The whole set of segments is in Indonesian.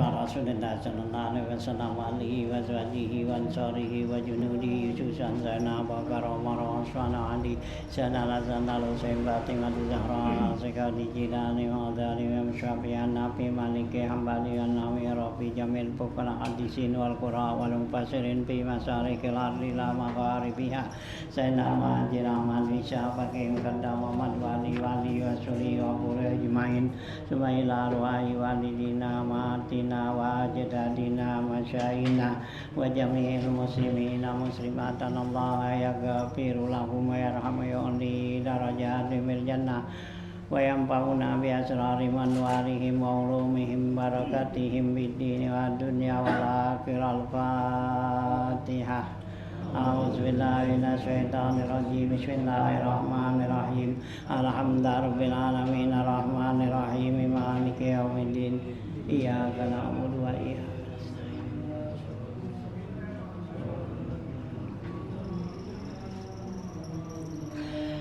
Rasulullah sallallahu alaihi wasallam alihi wa sahbihi wa ansarihi wa junudihi yususan sana bakara marwan sana ali sana lazana lusain batimatu zahra sekali jilani wa adari wa syafi'an nabi maliki hambali wa nawi rafi jamil pukala hadisin wal qura wal mufasirin fi masarikil ardi la magharibiha sana majiraman bisa pakai kadam Muhammad wali wa suri wa pura jumain sumaila ruhai walidina matina wa jadadina masyayina wa jami'il muslimina muslimatan Allah yaghfiru lahum wa yarhamu yu'li darajatim fil jannah wa yanfa'una bi asrari manwarihim wa ulumihim barakatihim bid dini wa dunya wal akhirah. Al-Fatihah. A'udzubillahi minasyaitonir rajim. Bismillahirrahmanirrahim. Alhamdulillahirabbil alamin arrahmanir rahim maliki yaumiddin. Iyyaka na'budu wa iyyaka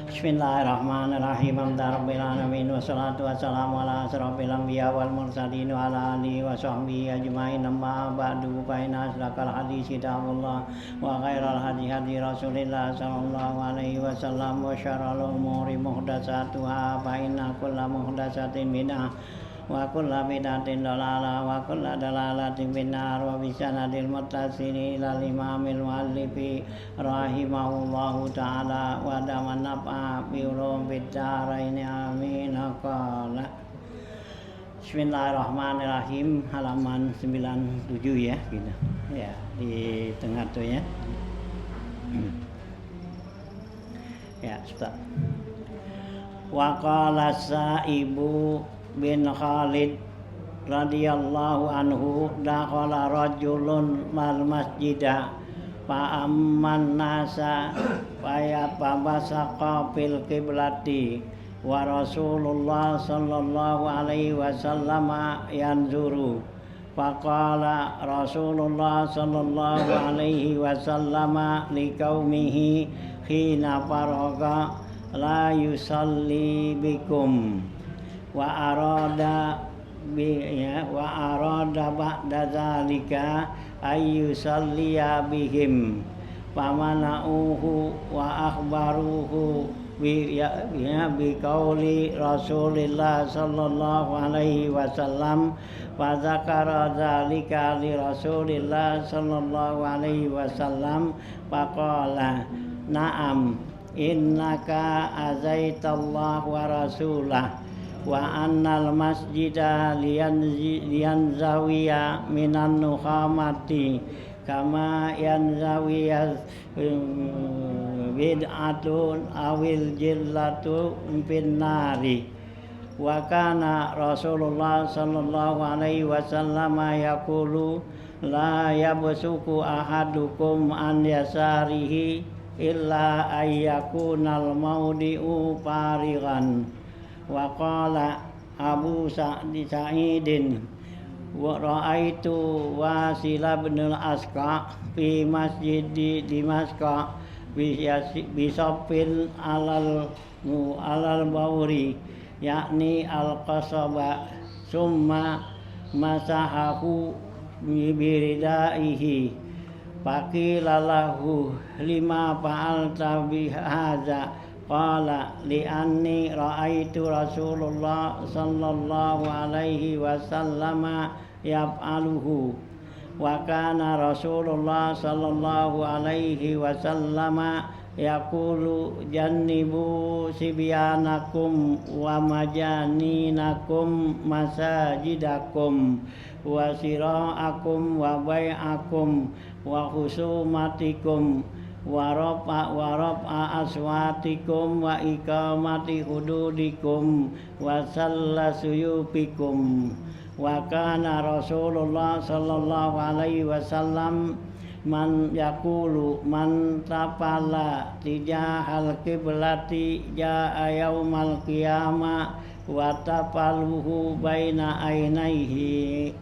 Bismillahirrahmanirrahim. Alhamdulillahirabbil alamin wassalatu wassalamu ala asyrofil anbiya wal mursalin wa ala alihi wa sahbihi ajmain. Amma ba'du fa inna asdaqal hadits kitabullah wa khairal hadi hadi Rasulillah sallallahu alaihi wasallam wa syarrul umuri muhdatsatuha fa inna kulla muhdatsatin bid'ah wa kulla bid'atin dhalalah wa kulla dhalalatin finnar. Wa bi sanadil muttasili ila imamil muallifi rahimahullahu ta'ala wa daman naf'a bi ulumid darain amin. Qala Bismillahirrahmanirrahim, halaman 97 ya gitu. Ya, di tengah tuh ya. Ya, stop. Wa qala Sa'ibu bin Khalid radhiyallahu anhu dakhala rajulun mal masjida fa amman nasa fa yabasaqa fil qiblati wa Rasulullah sallallahu alaihi wasallam yanzuru faqala Rasulullah sallallahu alaihi wasallam liqaumihi hina faraga la yusalli bikum wa arada ba'da zalika ayyusalliya bihim famana'uhu wa akhbaruhu bi qauli Rasulillah sallallahu alaihi wasallam wa zakara zalika li Rasulillah sallallahu alaihi wasallam faqala na'am innaka azaitallah wa rasulah wa annal masjida liyanzawiya minan nukhamati kama yanzawiya bid'atun awil jillatu fin nari. Wa kana Rasulullah sallallahu alaihi wasallam yaqulu la yabsuku ahadukum an yasarihi illa ayyakunal maudi'u farighan. Wa qala Abu Sa'idin wa ra'aitu Wasila bin al-Asqa fi masjid Dimaska bisafil alal bauri yakni al-qasaba summa masahahu biridaihi faqila lahu lima fa'alta bihadza qala li anni ra'aitu Rasulullah sallallahu alaihi wasallam yaf'aluhu wa kana Rasulullah sallallahu alaihi wasallam yaqulu jannibu sibyanakum wa majaninakum masajidakum wa sira'akum wa bai'akum wa khusumatikum wa rafa aswatikum wa iqamati hududikum wa sallasuyubikum wa kana Rasulullah sallallahu alaihi wasallam man yaqulu man tapala tijahal qiblati jaa yaumal qiyamah wa tapaluhu baina ainaihi.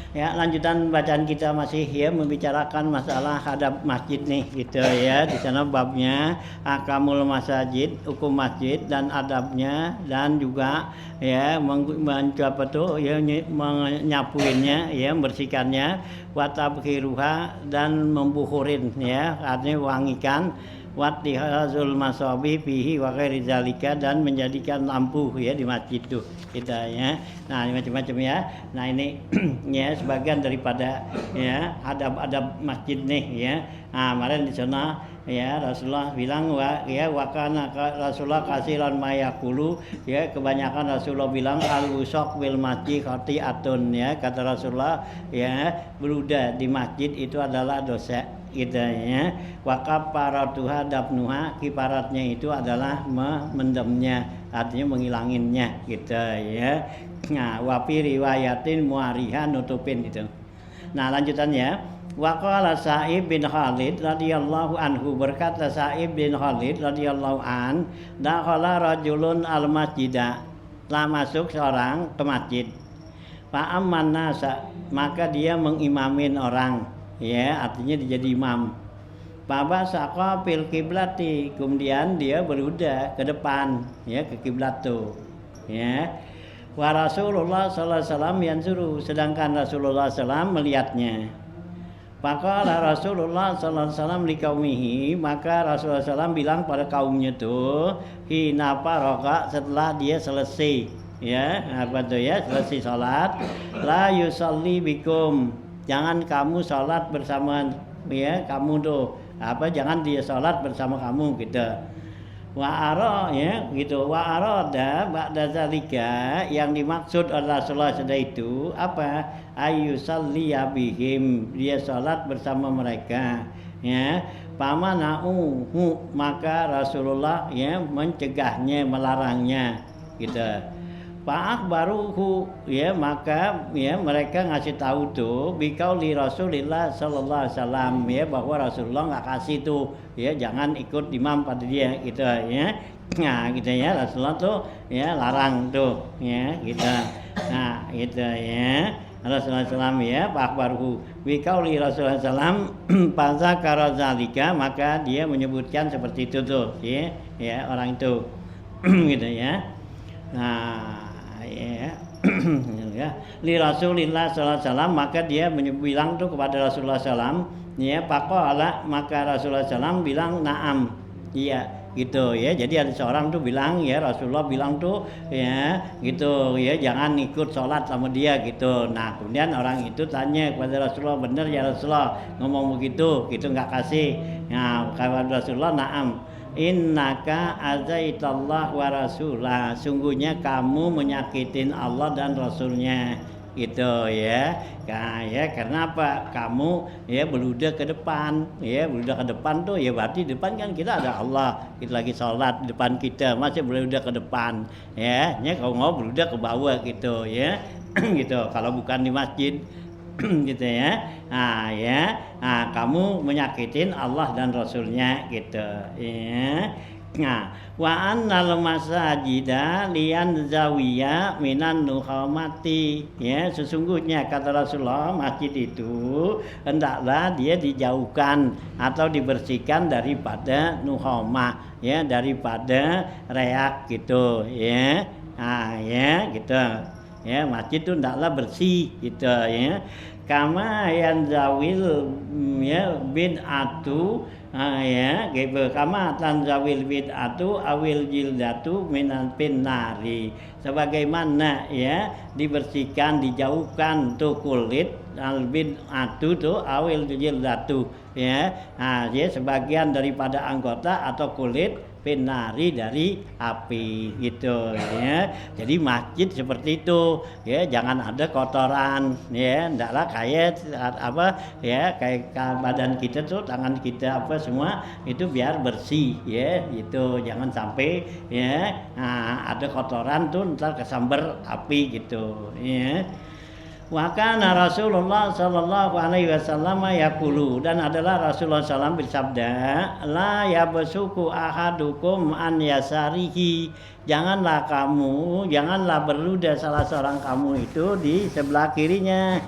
Ya, lanjutan bacaan kita masih ya membicarakan masalah hadap masjid nih gitu ya. Di sana babnya akamul masajid, hukum masjid dan adabnya, dan juga ya mencoba tuh ya menyapuinnya ya, membersihkannya, wa tabkhiruha dan membuhurin ya, artinya wangikan, wattihazul masabi fihi wa ghairi zalika dan menjadikan lampu ya di masjid tuh kita ya. Nah, ini macam-macam ya. Nah, ini ya sebagian daripada ya adab-adab masjid nih ya. Nah, kemarin di sana ya Rasulullah bilang wa kana Rasulullah kasiran mayaqulu ya, kebanyakan Rasulullah bilang al-wusaq bil masjid khati'atun ya, kata Rasulullah ya, beluda di masjid itu adalah dosa gitu ya. Wa kafaratuha dafnuha, kifaratnya itu adalah mendemnya, artinya menghilanginnya gitu ya. Nah, wa fi riwayatin muariha, nutupin itu. Nah, lanjutannya wa qala Sa'ib bin Khalid radhiyallahu anhu, berkata Sa'ib bin Khalid radhiyallahu an, dakhala rajulun al masjidah, telah masuk seorang ke masjid, fa amman nasa, maka dia mengimamin orang ya, artinya dia jadi imam. Baba saqa fil kiblati, kemudian dia berudah ke depan ya, ke kiblat tuh ya. Wa Rasulullah sallallahu alaihi wasallam yanzuru, sedangkan Rasulullah sallallahu melihatnya. Faqala Rasulullah sallallahu alaihi wasallam liqaumihi, maka Rasulullah sallallahu bilang pada kaumnya tuh, hina faraka, setelah dia selesai ya, apa tuh ya, selesai salat, la yusalli bikum, jangan kamu salat bersama ya, kamu tuh apa, jangan dia salat bersama kamu gitu. Wa ara ya gitu, wa arada ba'da zalika, yang dimaksud oleh Rasulullah sudah itu apa, ayyusalli bihim, dia salat bersama mereka ya. Pamana'u, maka Rasulullah ya mencegahnya, melarangnya gitu. Fa'akhbaruhu ya, maka ya mereka ngasih tahu tuh biqauli Rasulillah sallallahu alaihi wasallam ya, bahwa Rasulullah enggak kasih tuh ya, jangan ikut imam pada dia gitu ya. Nah, gitu ya, Rasulullah tuh ya larang tuh ya gitu. Nah, gitu ya. Rasulullah sallallahu ya, fa'akhbaruhu biqauli Rasulullah sallallahu fazakara zalika, maka dia menyebutkan seperti itu tuh ya orang itu gitu ya. Nah, ya ya, li Rasulillah sallallahu alaihi wasallam, maka dia bilang tuh kepada Rasulullah sallallahu ya, faqala, maka Rasulullah sallallahu bilang na'am, iya gitu ya. Jadi ada seorang tuh bilang ya, Rasulullah bilang tuh ya gitu ya, jangan ikut sholat sama dia gitu. Nah, kemudian orang itu tanya kepada Rasulullah, benar ya Rasulullah ngomong begitu gitu, nggak kasih. Nah, kata Rasulullah na'am, innaka azaitallah wa rasulah, sungguhnya kamu menyakitin Allah dan Rasulnya gitu ya. Nah, ya karena apa, kamu ya beludah ke depan ya, beludah ke depan tuh ya, berarti di depan kan kita ada Allah, kita lagi sholat di depan kita, masih beludah ke depan ya. Kalau mau beludah ke bawah gitu ya gitu, kalau bukan di masjid gitu ya. Nah ya, nah kamu menyakitin Allah dan Rasulnya gitu ya. Nah, wa annal masajida lian zawiya minan nuhamati ya, sesungguhnya kata Rasulullah masjid itu hendaklah dia dijauhkan atau dibersihkan daripada nuhamah ya, daripada reak gitu ya. Nah ya gitu. ya masjid itu hendaklah bersih gitu ya. Kama yanzawil ya bid'atu ya gitu. Kama tanzawil bid'atu awil jildatu minan pinnari, sebagaimana ya dibersihkan dijauhkan tuh kulit al bid'atu tuh awil jildatu ya. Nah, ya sebagian daripada anggota atau kulit penari dari api gitu ya. Jadi masjid seperti itu ya, jangan ada kotoran ya, ndaklah kayak apa ya, kayak badan kita tuh, tangan kita apa semua itu biar bersih ya gitu, jangan sampai ya ada kotoran tuh ntar kesambar api gitu ya. Wa kana Rasulullah sallallahu alaihi wasallam yaqulu, dan adalah Rasulullah SAW bersabda, la yabsuku ahadukum an yasarihi, janganlah berludah salah seorang kamu itu di sebelah kirinya,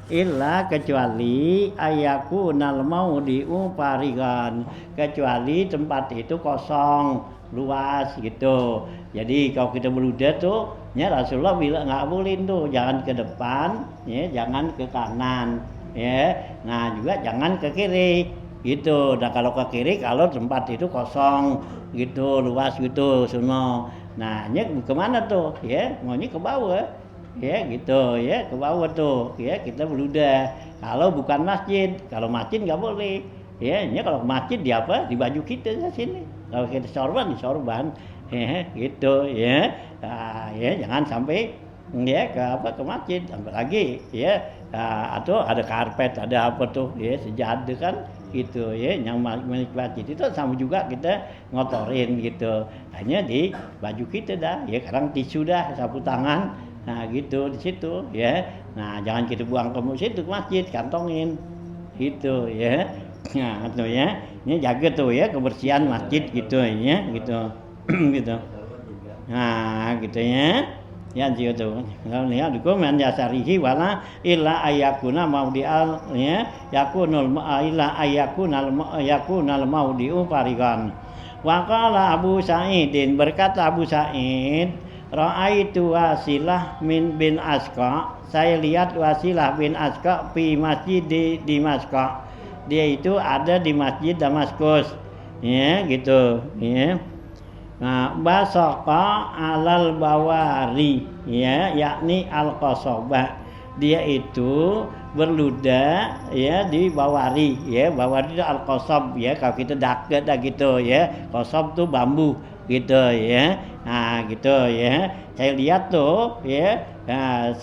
illa kecuali ayakunal maudi'u farigan, kecuali tempat itu kosong luas gitu. Jadi kalau kita beludah tuh ya Rasulullah bilang nggak boleh tuh, jangan ke depan ya, jangan ke kanan ya, nah juga jangan ke kiri gitu. Nah kalau ke kiri kalau tempat itu kosong gitu, luas gitu semua, nah nya kemana tuh ya, maunya ke bawah ya gitu ya, ke bawah tuh ya kita beludah. Kalau bukan masjid, kalau masjid nggak boleh ya, nya kalau masjid di apa, di baju kita ke sini, kalau kita sorban di sorban ya gitu ya. Nah, ya jangan sampai ya ke masjid, apalagi ya atau ada karpet, ada apa tuh ya, sejadah kan gitu ya, yang milik masjid itu sama juga kita ngotorin gitu, hanya di baju kita dah ya, sekarang tisu dah, sapu tangan, nah gitu di situ ya. Nah jangan kita buang ke situ, ke masjid, kantongin gitu ya. Nah itu ya, ini jaga tuh ya kebersihan masjid gitu ya gitu. Gitu. Nah gitu ya. Ya gitu. Kalau lihat hukum yang dasarihi wala illa ayakuna maudial ya, yakunul illa yakunal maudiu farigan. Wa qala Abu Sa'idin, berkata Abu Sa'id, ra'aitu Wasilah bin Asqa, saya lihat Wasilah bin Asqa fi masjid di Masqa. Dia itu ada di masjid Damaskus. Ya gitu ya. Nah, basaqa alal bawari ya, yakni al-qasobah. Dia itu berludah ya di bawari ya, bawari itu al-qasob ya, kalau kita daket dah gitu ya. Qasob tuh bambu gitu ya. Nah, gitu ya. Saya lihat tuh ya,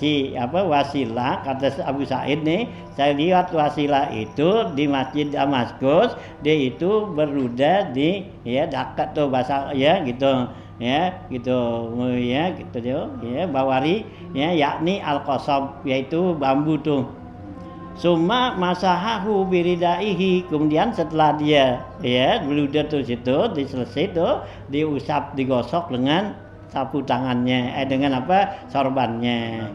si Wasilah, kata Abu Sa'id nih, saya lihat Wasilah itu di Masjid Damaskus, dia itu berludah di ya dekat tuh bahasa ya gitu ya gitu ya bawari ya, yakni al-qasab, yaitu bambu tuh. Summa masahahu biridaihi, kemudian setelah dia ya berludah tuh situ, diselesai tuh diusap, digosok dengan sapu tangannya dengan sorbannya.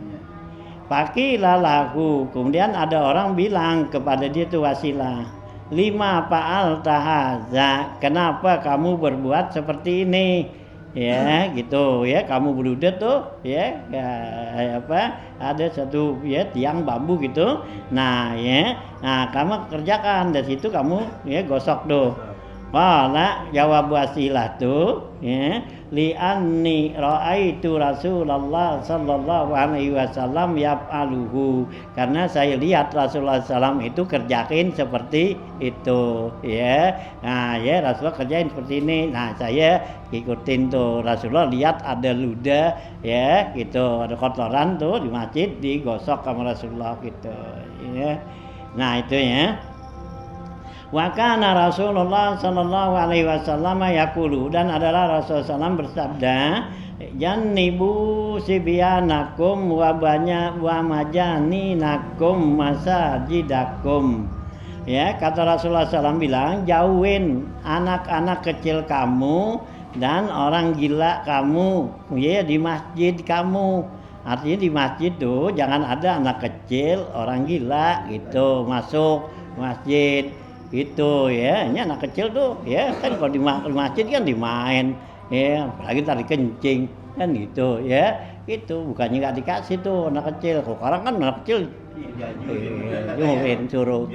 Faqila lahu, kemudian ada orang bilang kepada dia tuh Wasilah, lima fa'al tahaza, kenapa kamu berbuat seperti ini ya gitu ya, kamu berludah tuh ya ada satu ya tiang bambu gitu, nah ya, nah kamu kerjakan dari situ, kamu ya gosok tuh. Wala jawab Wasilah tuh ya, li anni raaitu Rasulullah sallallahu alaihi wasallam yaf'aluhu, karena saya lihat Rasulullah SAW itu kerjain seperti itu ya. Nah ya Rasulullah kerjain seperti ini, nah saya ikutin tuh. Rasulullah lihat ada ludah ya gitu, ada kotoran tuh di masjid, digosok sama Rasulullah gitu ya. Nah itu ya. Wa kana Rasulullah sallallahu alaihi wasallam yaqulu, dan adalah Rasulullah SAW bersabda, jannibu sibyanakum wa majaninakum masajidakum. Ya, kata Rasulullah SAW bilang, jauhin anak-anak kecil kamu dan orang gila kamu ya di masjid kamu. Artinya di masjid tuh jangan ada anak kecil, orang gila gitu masuk masjid gitu ya. Ini anak kecil tuh ya kan, kalau di masjid kan dimain ya, apalagi tadi kencing kan gitu ya. itu bukannya nggak dikasih tuh anak kecil. Kok sekarang kan anak kecil suruh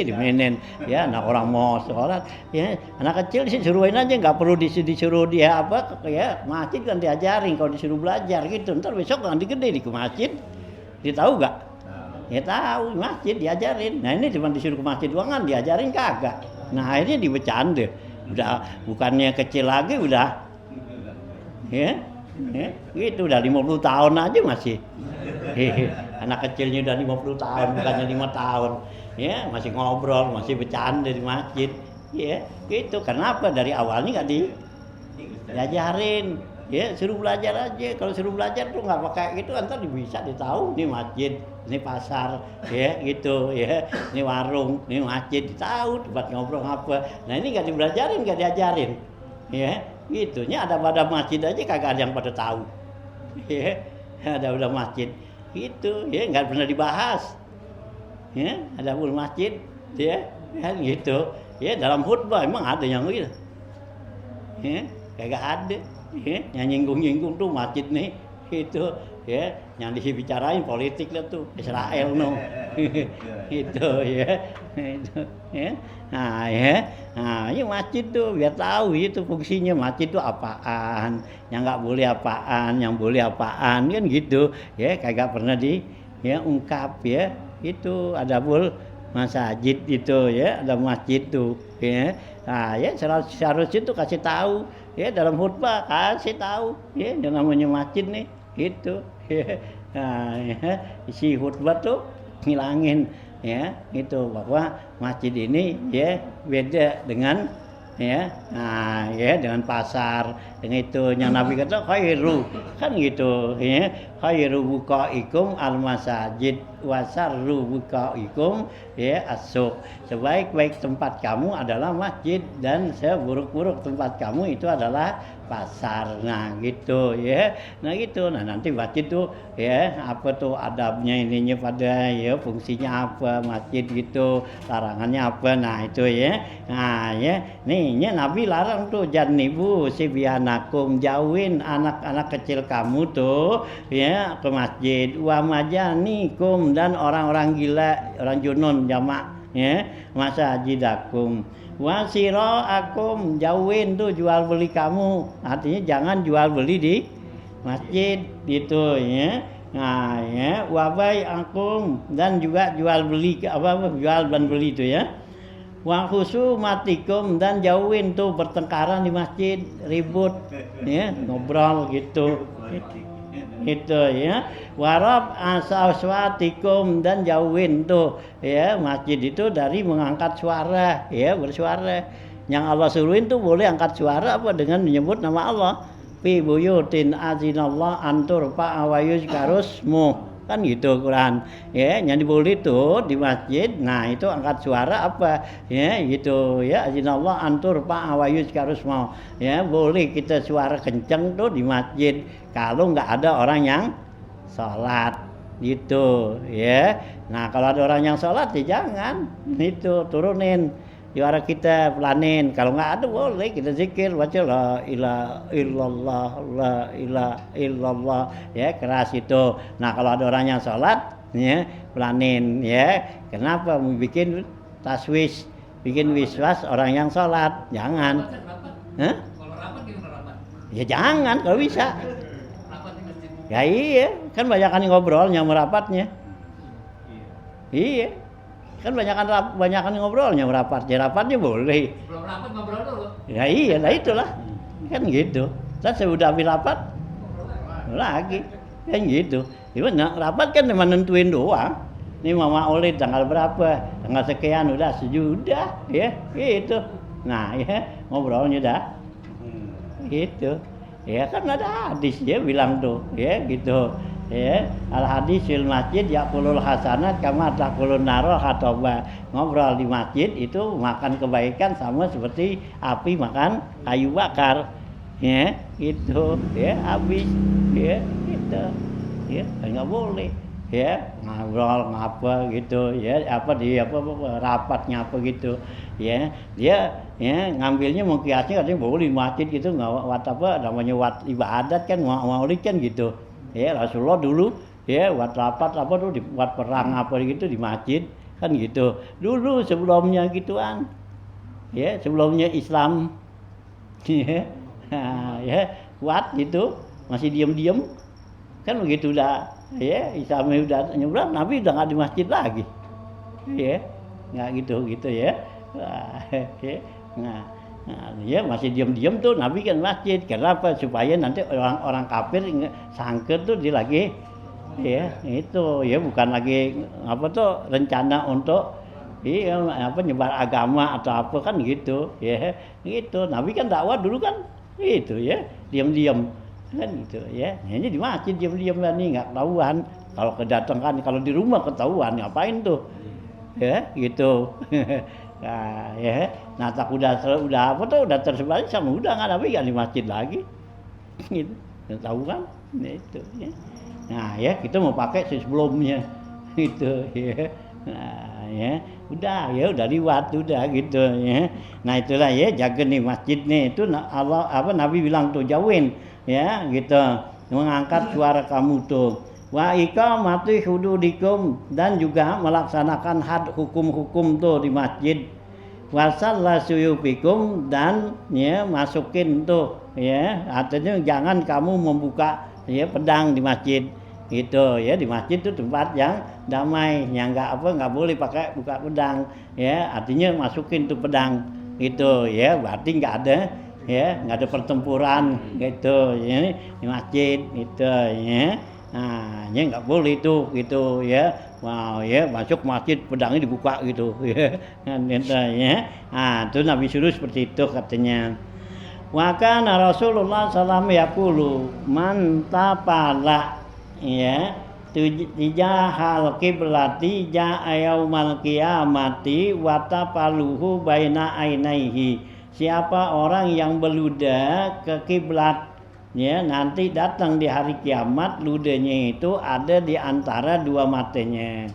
dimainin ya anak orang mau sekolah ya anak kecil disuruhin aja nggak perlu disuruh dia apa ya masjid kan diajarin kalau disuruh belajar gitu ntar besok nanti gede di masjid dia tahu nggak ya tahu masjid diajarin nah ini cuma disuruh ke masjid doang kan diajarin kagak nah akhirnya dibecanda udah bukannya kecil lagi udah ya gitu udah 50 tahun aja masih anak kecilnya udah 50 tahun bukannya 5 tahun ya masih ngobrol masih bercanda di masjid ya gitu kenapa dari awalnya nggak diajarin ya suruh belajar aja kalau suruh belajar tuh nggak pakai gitu ntar bisa ditahu nih masjid ini pasar ya gitu ya ini warung ini masjid tahu tempat ngobrol apa nah ini nggak dibelajarin nggak diajarin ya gitunya ada pada masjid aja kagak ada yang pada tahu ya ada udah masjid gitu ya nggak pernah dibahas ya ada pun masjid ya kan gitu ya dalam khutbah emang ada yang gitu ya kagak ada ya yang nyinggung tuh masjid nih itu ya yang dibicarain politik lah tuh Israel no itu ya itu ya nah ini masjid tuh biar tahu itu fungsinya masjid tuh apaan yang nggak boleh apaan yang boleh apaan kan gitu ya kagak pernah ungkap ya itu ada pun masjid itu ya ada masjid tuh ya nah ya seharusnya tuh kasih tahu ya dalam khutbah kasih tahu ya yang namanya masjid nih gitu ya nah ya isi khutbah tuh ngilangin ya itu bahwa masjid ini ya beda dengan ya nah ya dengan pasar dengan itu yang Nabi kata khairu kan gitu ya khairu buqaikum al masajid wa sarru buqaikum ya as-suq sebaik-baik tempat kamu adalah masjid dan seburuk-buruk tempat kamu itu adalah pasar nah gitu ya nah gitu nah nanti masjid tuh ya apa tuh adabnya ininya pada ya fungsinya apa masjid gitu larangannya apa nah itu ya nah ya nih Nabi larang tuh janibu sibyanakum jauhin anak-anak kecil kamu tuh ya ke masjid wa majanikum dan orang-orang gila orang junun jamak ya masajidakum wasiraakum jauhin tuh jual beli kamu artinya jangan jual beli di masjid gitu ya nah ya wabai akum dan juga jual beli jual dan beli itu ya wa khusumatikum dan jauhin tuh pertengkaran di masjid ribut ya ngobrol gitu itu ya warab asawatikum dan jauhin tuh ya masjid itu dari mengangkat suara ya bersuara yang Allah suruhin tuh boleh angkat suara apa dengan menyebut nama Allah fi buyutin azinallah antur pa awayus karusmu kan gitu Quran ya yang boleh tuh di masjid nah itu angkat suara apa ya gitu ya azinallah antur pa awayus karusmu ya boleh kita suara kenceng tuh di masjid kalau nggak ada orang yang sholat gitu ya nah kalau ada orang yang sholat ya jangan itu turunin suara kita pelanin kalau nggak ada boleh kita zikir baca la ilaha illallah la ilaha illallah ya keras itu nah kalau ada orang yang sholat ya pelanin ya kenapa mau bikin taswis bikin wiswas orang yang sholat jangan kalau rapat gimana rapat ya jangan kalau bisa ya iya kan banyakan ngobrolnya merapatnya iya kan banyakan ngobrolnya rapatnya boleh belum rapat ngobrol dulu ya iya lah itulah kan gitu dan sudah habis rapat lagi kan gitu gimana rapat kan cuma nentuin doang ini Mama Olid tanggal berapa tanggal sekian udah sejudah ya gitu nah ya ngobrolnya dah gitu ya kan ada hadis ya bilang tuh ya gitu ya al hadis fil masjid yaqulul hasanat kama taqulun naro khatoba ngobrol di masjid itu makan kebaikan sama seperti api makan kayu bakar ya gitu ya habis ya gitu ya nggak boleh ya ngobrol ngapa gitu ya apa rapatnya apa gitu ya dia ya ngambilnya mengkiasnya katanya boleh di masjid gitu nggak wat apa namanya wat ibadat kan maulid kan gitu Ya Rasulullah dulu ya buat rapat apa tuh buat perang apa gitu di masjid kan gitu. Dulu sebelumnya gituan. Ya sebelumnya Islam ya, nah, ya kuat gitu masih diam-diam kan begitu udah ya Islamnya udah nyebrang Nabi udah nggak di masjid lagi ya nggak gitu ya. Nah, nah ya masih diam-diam tuh Nabi kan masjid kenapa supaya nanti orang-orang kafir sangka tuh dia lagi ya itu ya bukan lagi apa tuh rencana untuk iya apa nyebar agama atau apa kan gitu ya gitu Nabi kan dakwah dulu kan itu ya diam-diam kan gitu ya ini di masjid diam-diam nih nggak ketahuan kalau kedatangan kalau di rumah ketahuan ngapain tuh ya gitu. Nah ya nah tak udah apa tuh udah tersebar sama udah nggak Nabi nggak di masjid lagi gitu tahu kan nah, itu ya nah ya kita mau pakai sebelumnya gitu ya. Nah, ya udah liwat udah gitu ya. Nah itulah ya jaga nih masjid nih itu Allah apa Nabi bilang tuh jauhin ya gitu mengangkat suara kamu tuh wa iqamati hududikum dan juga melaksanakan had hukum-hukum tuh di masjid wasalla suyufikum dan ya masukin tuh ya artinya jangan kamu membuka ya pedang di masjid gitu ya di masjid itu tempat yang damai yang nggak boleh pakai buka pedang ya artinya masukin tuh pedang gitu ya berarti nggak ada pertempuran gitu ya di masjid gitu ya nah ya nggak boleh tuh gitu ya wow ya masuk masjid pedangnya dibuka gitu ya kan ya nah itu Nabi suruh seperti itu katanya. Wa kana Rasulullah sallallahu alaihi wasallam yaqulu man tapala ya tijahal kiblati ja'a yaumal qiyamati wa tapaluhu baina ainaihi siapa orang yang beluda ke kiblat ya nanti datang di hari kiamat ludanya itu ada di antara dua matanya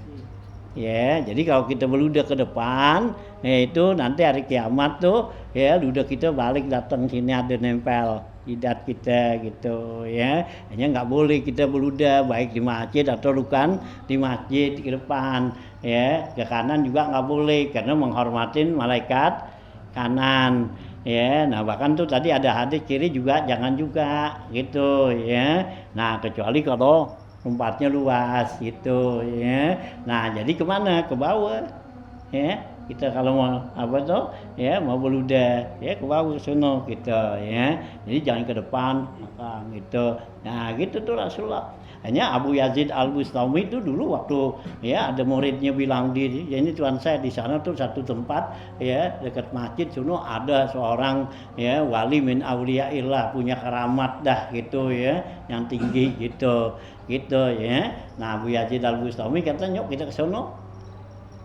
ya jadi kalau kita beluda ke depan ya itu nanti hari kiamat tuh ya ludah kita balik datang sini ada nempel jidat kita gitu ya hanya nggak boleh kita beludah baik di masjid atau bukan di masjid ke depan ya ke kanan juga nggak boleh karena menghormatin malaikat kanan ya nah bahkan tuh tadi ada hadis kiri juga jangan juga gitu ya nah kecuali kalau tempatnya luas gitu ya nah jadi kemana ke bawah ya kita kalau mau apa tuh ya mau beluda ya ke bawah sono gitu ya jadi jangan ke depan belakang gitu nah gitu tuh Rasulullah hanya Abu Yazid Al-Bustami itu dulu waktu ya ada muridnya bilang ya ini tuan saya di sana tuh satu tempat ya dekat masjid sono ada seorang ya wali min auliyaillah punya keramat dah gitu ya yang tinggi gitu ya nah Abu Yazid Al-Bustami katanya yuk kita ke sono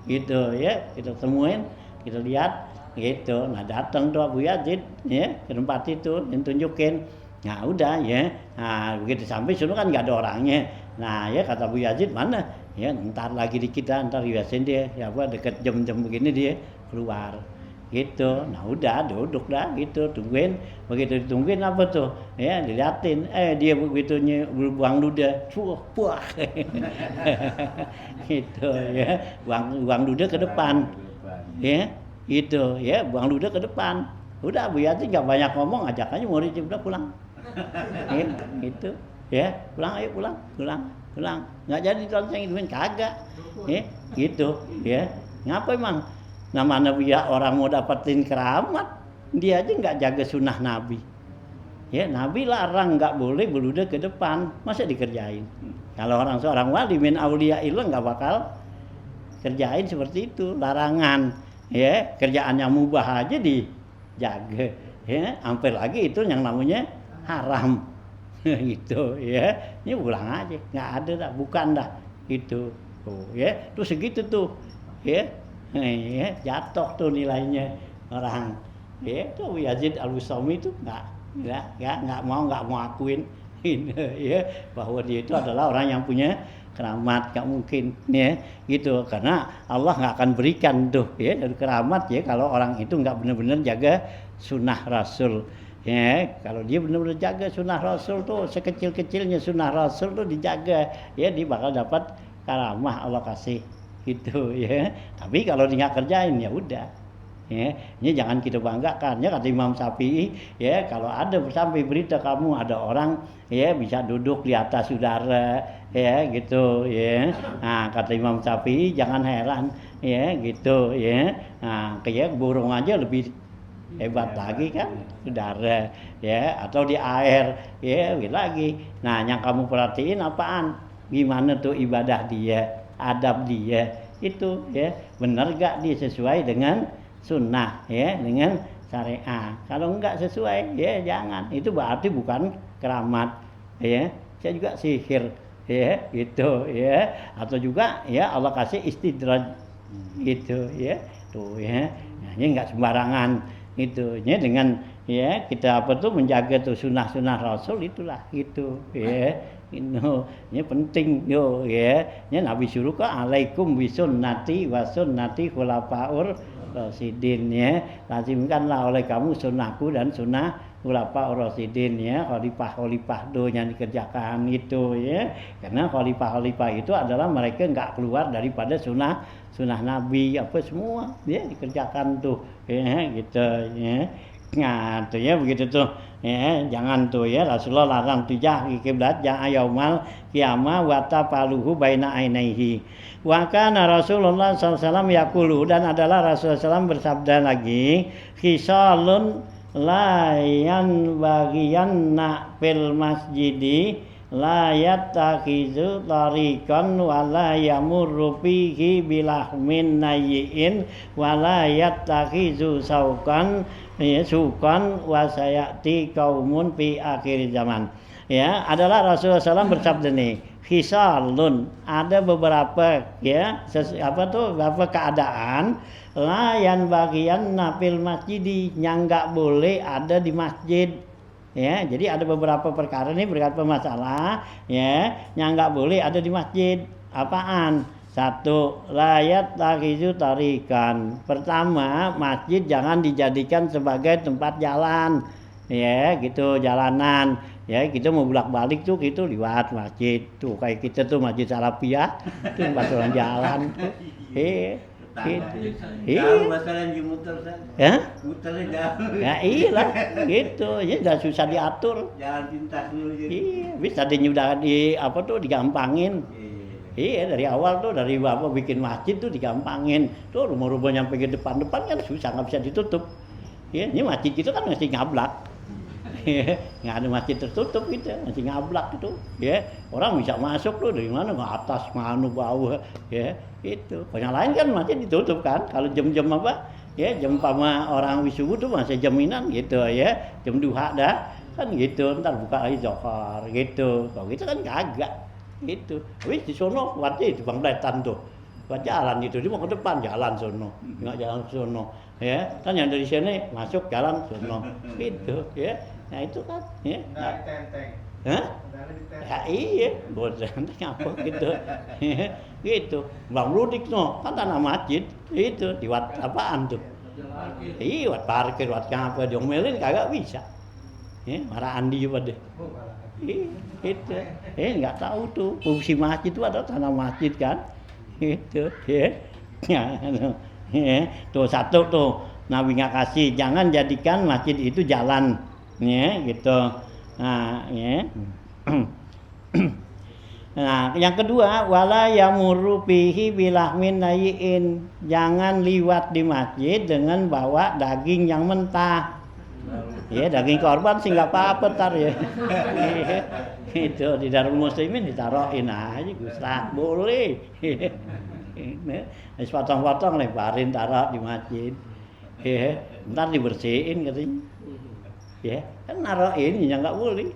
gitu ya kita temuin kita lihat gitu nah datang tuh Abu Yazid ya ke tempat itu dan tunjukin nah udah ya nah begitu sampai sono kan nggak ada orangnya nah ya kata Abu Yazid mana ya ntar lagi di kita ntar biasain dia ya apa deket jam-jam begini dia keluar gitu nah udah duduk dah gitu tungguin begitu ditungguin apa tuh ya diliatin dia begitunya buang ludah puah gitu ya buang ludah ke depan ya gitu ya buang ludah ke depan udah Bu Yati nggak banyak ngomong ajak aja muridnya udah pulang ya, gitu ya pulang ayo pulang nggak jadi tonceng duit kagak ya gitu ya ngapa emang namanya ya orang mau dapetin keramat dia aja nggak jaga sunnah Nabi ya Nabi larang nggak boleh beludah ke depan masa dikerjain kalau seorang wali min auliyaillah nggak bakal kerjain seperti itu larangan ya kerjaan yang mubah aja dijaga ya hampir lagi itu yang namanya haram gitu ya ini ulang aja nggak ada dah bukan dah itu ya tuh segitu tuh ya jatuh tuh nilainya orang ya itu Yazid Al-Bustami itu nggak mau akuin ya bahwa dia itu adalah orang yang punya keramat nggak mungkin ya gitu karena Allah nggak akan berikan tuh ya dari keramat ya kalau orang itu nggak benar-benar jaga sunnah Rasul Ya, kalau dia benar-benar jaga sunnah Rasul tuh, sekecil-kecilnya sunnah Rasul tuh dijaga, ya dia bakal dapat karamah Allah kasih gitu ya. Tapi kalau dia nggak kerjain ya udah. Ya, ini jangan kita banggakan ya, kata Imam Syafi'i ya, kalau ada sampai berita kamu ada orang ya bisa duduk di atas udara ya gitu ya. Nah, kata Imam Syafi'i jangan heran ya gitu ya. Nah, kayak burung aja lebih hebat lagi kan udara ya, atau di air ya lagi. Nah, yang kamu perhatiin apaan? Gimana tuh ibadah dia, adab dia itu ya, benar gak dia sesuai dengan sunnah ya, dengan syariah. Kalau enggak sesuai ya jangan, itu berarti bukan keramat ya, saya juga sihir ya gitu ya, atau juga ya Allah kasih istidraj gitu ya tuh ya. Nah, ini enggak sembarangan itu ya, dengan ya kita apa tuh menjaga tuh sunnah-sunnah Rasul itulah gitu ya. Ini penting yo ya. Ya Nabi suruh ke alaikum bisunnati wa sunnati khulafaur rasyidin ya. Lazimkanlah oleh kamu sunnahku dan sunnah khulafaur rasyidin ya. Khalifah-khalifah do yang dikerjakan itu ya. Karena khalifah-khalifah itu adalah mereka enggak keluar daripada sunnah Nabi apa semua ya dikerjakan tuh ya gitu ya. Nah, tuh ya begitu tuh. Ya, jangan tuh ya Rasulullah larang tujah kiblat yang ayaumal kiamah wa tafaluhu baina ainaihi. Wa kana Rasulullah sallallahu yaqulu, dan adalah Rasulullah SAW bersabda lagi, khisalun la yanbaghiyanna fil masjidi la yattakhizu tariqan wa la yamurru fihi bilahmin nayyin wa la yattakhizu saukan ya sukan wa sayati kaumun fi akhir zaman. Ya, adalah Rasulullah SAW bersabda nih, khisalun, ada beberapa ya beberapa keadaan layan bagian nafil masjidi yang enggak boleh ada di masjid. Ya, jadi ada beberapa perkara nih, beberapa masalah ya yang enggak boleh ada di masjid. Apaan? Satu, layat takhizu tarikan. Pertama, masjid jangan dijadikan sebagai tempat jalan. Ya, gitu, jalanan. Ya, kita mau bolak-balik tuh gitu lewat masjid. Tuh kayak kita tuh Masjid Salafiyah, tuh tempat orang jalan. Jauh masalah di muter kan? Ya? Muternya jauh. Ya iyalah, gitu. Ya udah susah diatur. Jalan pintas dulu jadi. Iya, bisa digampangin. Iya, dari awal tuh dari bapak bikin masjid tuh digampangin. Tuh rumah-rumah nyampe ke depan-depan kan susah, nggak bisa ditutup. Ya, ini masjid itu kan masih ngablak. Nggak ada masjid tertutup gitu, masih ngablak itu. Ya, orang bisa masuk tuh dari mana, ke atas, mana, bawah. Ya, itu. Kalau yang lain kan masjid ditutup kan. Kalau jam-jam apa? Ya, jam sama orang wisubu tuh masih jaminan gitu ya. Jam duha dah kan gitu. Ntar buka lagi zohor gitu. Kalau gitu kan kagak. Itu, wis di sono wajib di Bangletan tuh, buat jalan itu, dia mau ke depan jalan sono, nggak jalan sono, ya kan yang dari sini masuk jalan sono, itu, ya, nah itu kan, ya, Dari tenteng. hah? Dari tenteng. Ya iya, buat tenteng apa gitu, gitu, Bang Ludik no, kan tanah masjid, itu di wat apaan tuh? Iya, wat parkir, wat apa, diomelin kagak bisa, ya, marah Andi juga deh. Itu nggak tahu tuh fungsi masjid itu ada tanah masjid kan itu ya. Tuh satu tuh Nabi nggak kasih, jangan jadikan masjid itu jalan ya gitu. Nah ya. Nah yang kedua, wala yamurru fihi bilahmin nayyin, jangan liwat di masjid dengan bawa daging yang mentah. Ya daging korban sih nggak apa-apa tar ya. Itu di Darul Muslimin ditaruhin aja Guslah boleh. Potong-potong lebarin taruh di masjid. Ya, ntar dibersihin katanya. Ya kan naruhin ya nggak boleh.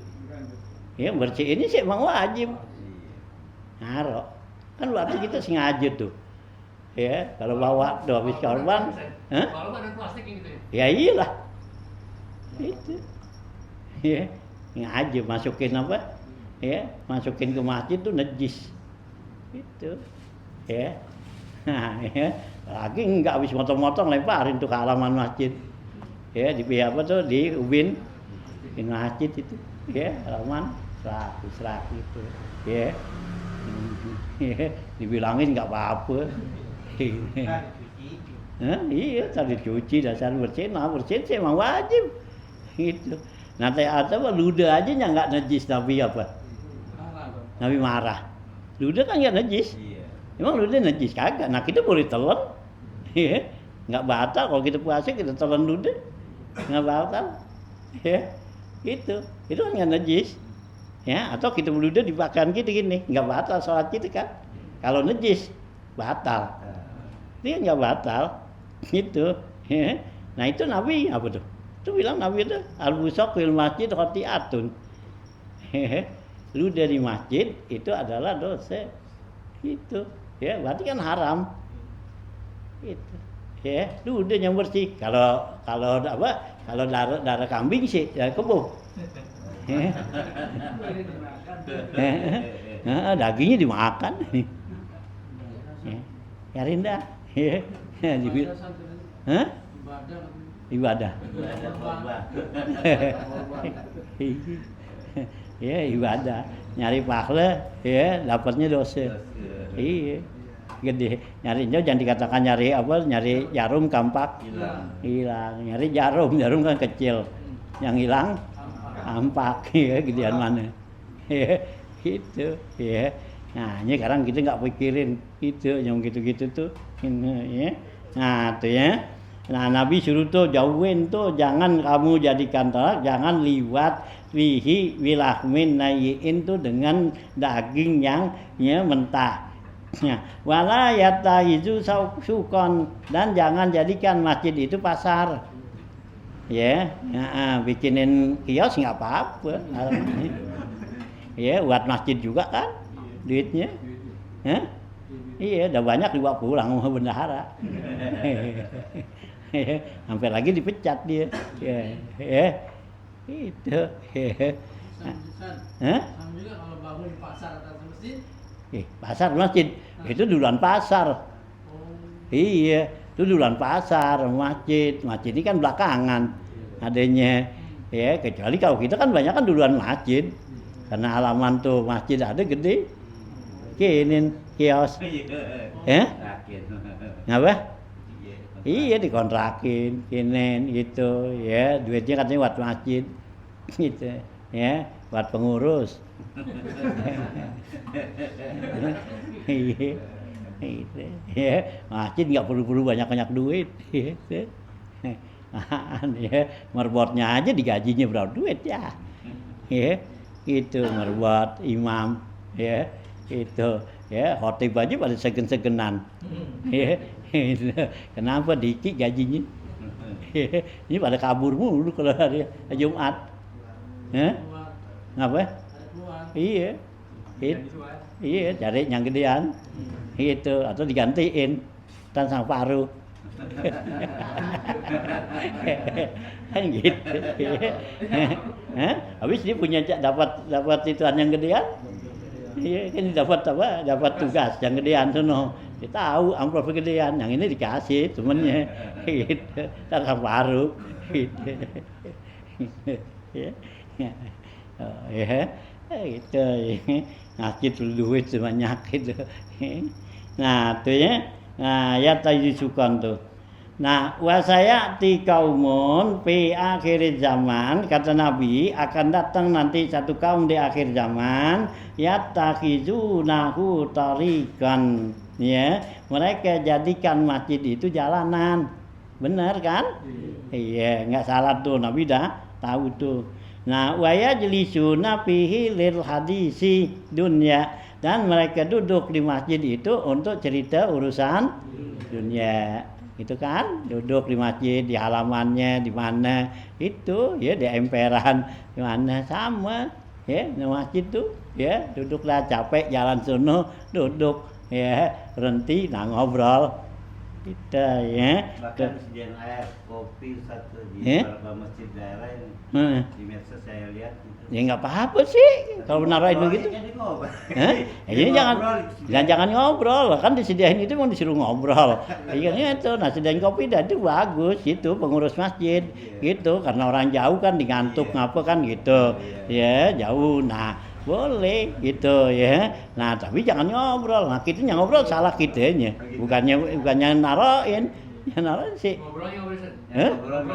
Ya bersihin ini sih emang wajib. Naruh kan berarti kita sengaja tuh. Ya kalau bawa tuh habis korban, Kalau ada plastik gitu ya ya. iyalah. Itu ya ngajib masukin apa ya, masukin ke masjid tuh najis itu ya. Nah ya lagi nggak habis motong-motong lemparin tuh ke halaman masjid ya, di apa tuh di ubin di masjid itu ya halaman 100 gitu ya. Dibilangin nggak apa-apa. Iya, tadi cuci dasar bersihin sih emang wajib gitu. Nah atau ludah aja nggak najis Nabi apa? Nabi marah. Ludah kan nggak najis. Iya. Emang ludah najis kagak? Nah kita boleh telan, ya nggak batal kalau kita puasa kita telan ludah nggak batal, ya itu kan nggak najis. Ya, atau kita meludah di pakaian kita gini, nggak batal sholat kita kan? Kalau najis, batal. Dia nggak batal, gitu. Ya. Nah itu Nabi apa tuh? Itu bilang Nabi itu al-busaq fil masjid khati'atun. Ludah di masjid itu adalah dosa. Itu, ya berarti kan haram. Itu, ya ludah yang bersih. Kalau apa? Kalau darah kambing sih, ya kebo. Dagingnya dimakan. Ya Rinda. Ibadah. Ya ibadah. Nyari pahala, ya dapatnya dosa. Iya. Gede. Nyarinya jangan dikatakan nyari apa? Nyari jarum kampak. Hilang. Nyari jarum kan kecil. Yang hilang ampak ya gedean mana. Ya, gitu ya. Nah, ini sekarang kita nggak pikirin itu yang gitu-gitu tuh ya. Nah, tuh ya. Nah, Nabi suruh tuh jauhin tuh jangan kamu jadikan tolak, jangan liwat fihi wilahmin nayiin tuh dengan daging yang ya mentah. Ya, wala yatahizu sukon dan jangan jadikan masjid itu pasar. Ya, bikinin kios nggak apa-apa. Ya, buat masjid juga kan duitnya. Iya, udah banyak dibawa pulang sama bendahara. Sampai lagi dipecat dia. Ya, itu. Sama juga kalau bangun di pasar atau masjid. Pasar masjid itu duluan pasar. Iya, itu duluan pasar, masjid ini kan belakangan adanya. Ya, kecuali kalau kita kan banyak kan duluan masjid. Karena halaman tuh masjid ada gede. Kinin kios. Ngapa? Iya dikontrakin, kinin gitu ya, duitnya katanya buat masjid. Gitu ya, buat pengurus. Iya. Ya, masjid nggak perlu banyak duit. Ya, merbotnya aja digajinya berapa duit ya. Ya, itu merbot imam. Ya, itu ya khotib aja pada segen-segenan. Ya, itu. Kenapa dikit gajinya? Ya, ini pada kabur mulu kalau hari Jumat. Ngapa? Iya. Iya, cari yang gedean. Gitu, atau digantiin tan sang paru. Kan gitu. Habis dia punya dapat ituan yang gedean. Iya, kan dapat apa? Dapat tugas yang gedean sono. Dia tahu amplop gedean, yang ini dikasih temennya. Gitu, tan sang paru. Gitu. Ya. Itu sakit duit sebanyak itu. Nah, tuh ya. Nah, ya tayyisukan tuh. Nah, wasaya ti kaumun fi akhir zaman kata Nabi akan datang nanti satu kaum di akhir zaman yatakhizunahu tariqan ya. Mereka jadikan masjid itu jalanan. Benar kan? Iya, enggak salah tuh Nabi dah tahu tuh. Nah, wa yajlisuna fihi lil hadisi dunya dan mereka duduk di masjid itu untuk cerita urusan dunia. Itu kan duduk di masjid di halamannya di mana itu ya di emperan di mana sama ya di masjid tuh ya duduklah capek jalan sono duduk ya berhenti nah ngobrol Kita ya. Bahkan sediaan air, kopi satu di Eh? beberapa masjid daerah yang Heeh. di medsos saya lihat gitu. Ya nggak apa-apa sih kalau naruhin begitu. Hah? Ya, jangan ngobrol, kan disediain itu mau disuruh ngobrol. Iya itu, nah sediain kopi dah itu bagus gitu pengurus masjid gitu karena orang jauh kan digantuk ngapa kan gitu. Ya jauh, nah boleh gitu ya. Nah tapi jangan ngobrol, nah kita yang ngobrol salah kitanya, bukannya naruhin. Ya naruhin sih. Ngobrolnya nggak bisa. Hah?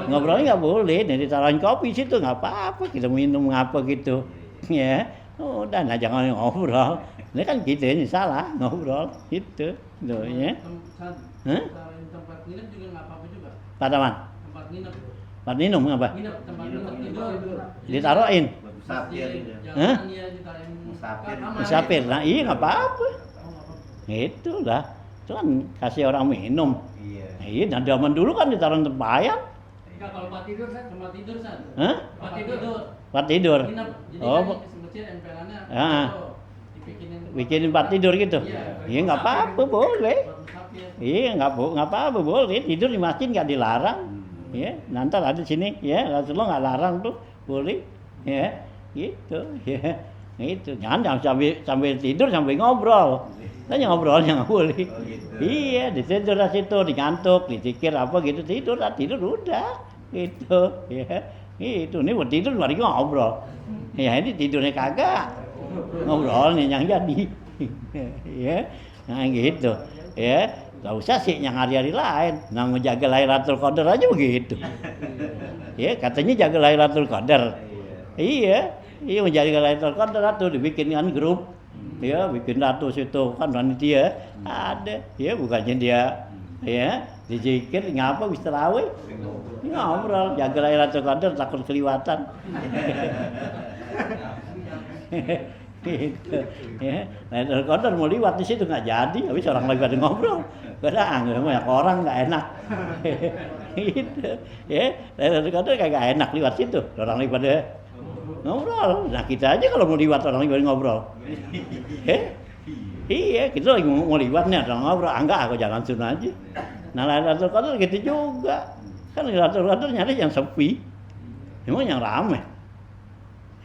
Ngobrolnya nggak boleh, nih ditaruhin kopi situ nggak apa-apa, kita minum apa gitu, ya. Udah, nah jangan ngobrol. Ini kan gitu ini salah ngobrol, gitu, tuh ya. Hah? Tempat nginep juga nggak apa-apa juga. Pada mana? Tempat nginep. Tempat minum apa? Nginep tempat nginep tidur. Ditaruhin, Musafir gitu. Hah? Jangan dia ditaruhin Musafir. kamar. musafir. Nah iya nggak apa-apa, Oh, nggak apa-apa. itulah. Itu kan kasih orang minum. Iya. Nah, iya, dan zaman dulu kan ditaruhin tempayan, Enggak kalau tempat tidur kan. Tempat tidur san. hah? Tempat tidur. Tempat tidur. Nginep. Jadi Oh, kan semestinya empelannya. Ah. Bikin tempat tidur gitu. Iya nggak apa-apa, boleh. Buat musafir. Iya nggak apa-apa boleh tidur di masjid nggak dilarang, ya nanti ada di sini ya Rasulullah nggak larang tuh boleh, ya gitu ya itu jangan sambil tidur sambil ngobrol, dan yang ngobrolnya nggak boleh, Oh, gitu. iya ditidur di situ digantuk dipikir apa gitu tidur udah gitu ya itu nih buat tidur mari ngobrol, ya ini tidurnya kagak ngobrolnya yang jadi, ya nah gitu ya. Gak usah sih yang hari-hari lain, nah menjaga Lailatul Qadar aja begitu. Ya katanya jaga Lailatul Qadar. Iya, menjaga Lailatul Qadar tuh dibikinkan grup. Ya bikin ratus itu kan panitia ada. Ya bukannya dia ya dizikir ngapa bisa tarawih. Ngobrol jaga Lailatul Qadar takut kelewatan. Gitu ya. Lailatul Qadar mau liwat di situ nggak jadi, habis orang lagi pada ngobrol. Kadang banyak orang nggak enak. Gitu ya. Lailatul Qadar kagak enak liwat situ, orang lagi pada ngobrol. Nah kita aja kalau mau liwat orang lagi pada ngobrol. Iya, kita lagi mau liwat nih orang ngobrol, enggak aku jalan sunnah aja. Nah Lailatul Qadar gitu juga. Kan Lailatul Qadar nyari yang sepi. Emang yang rame.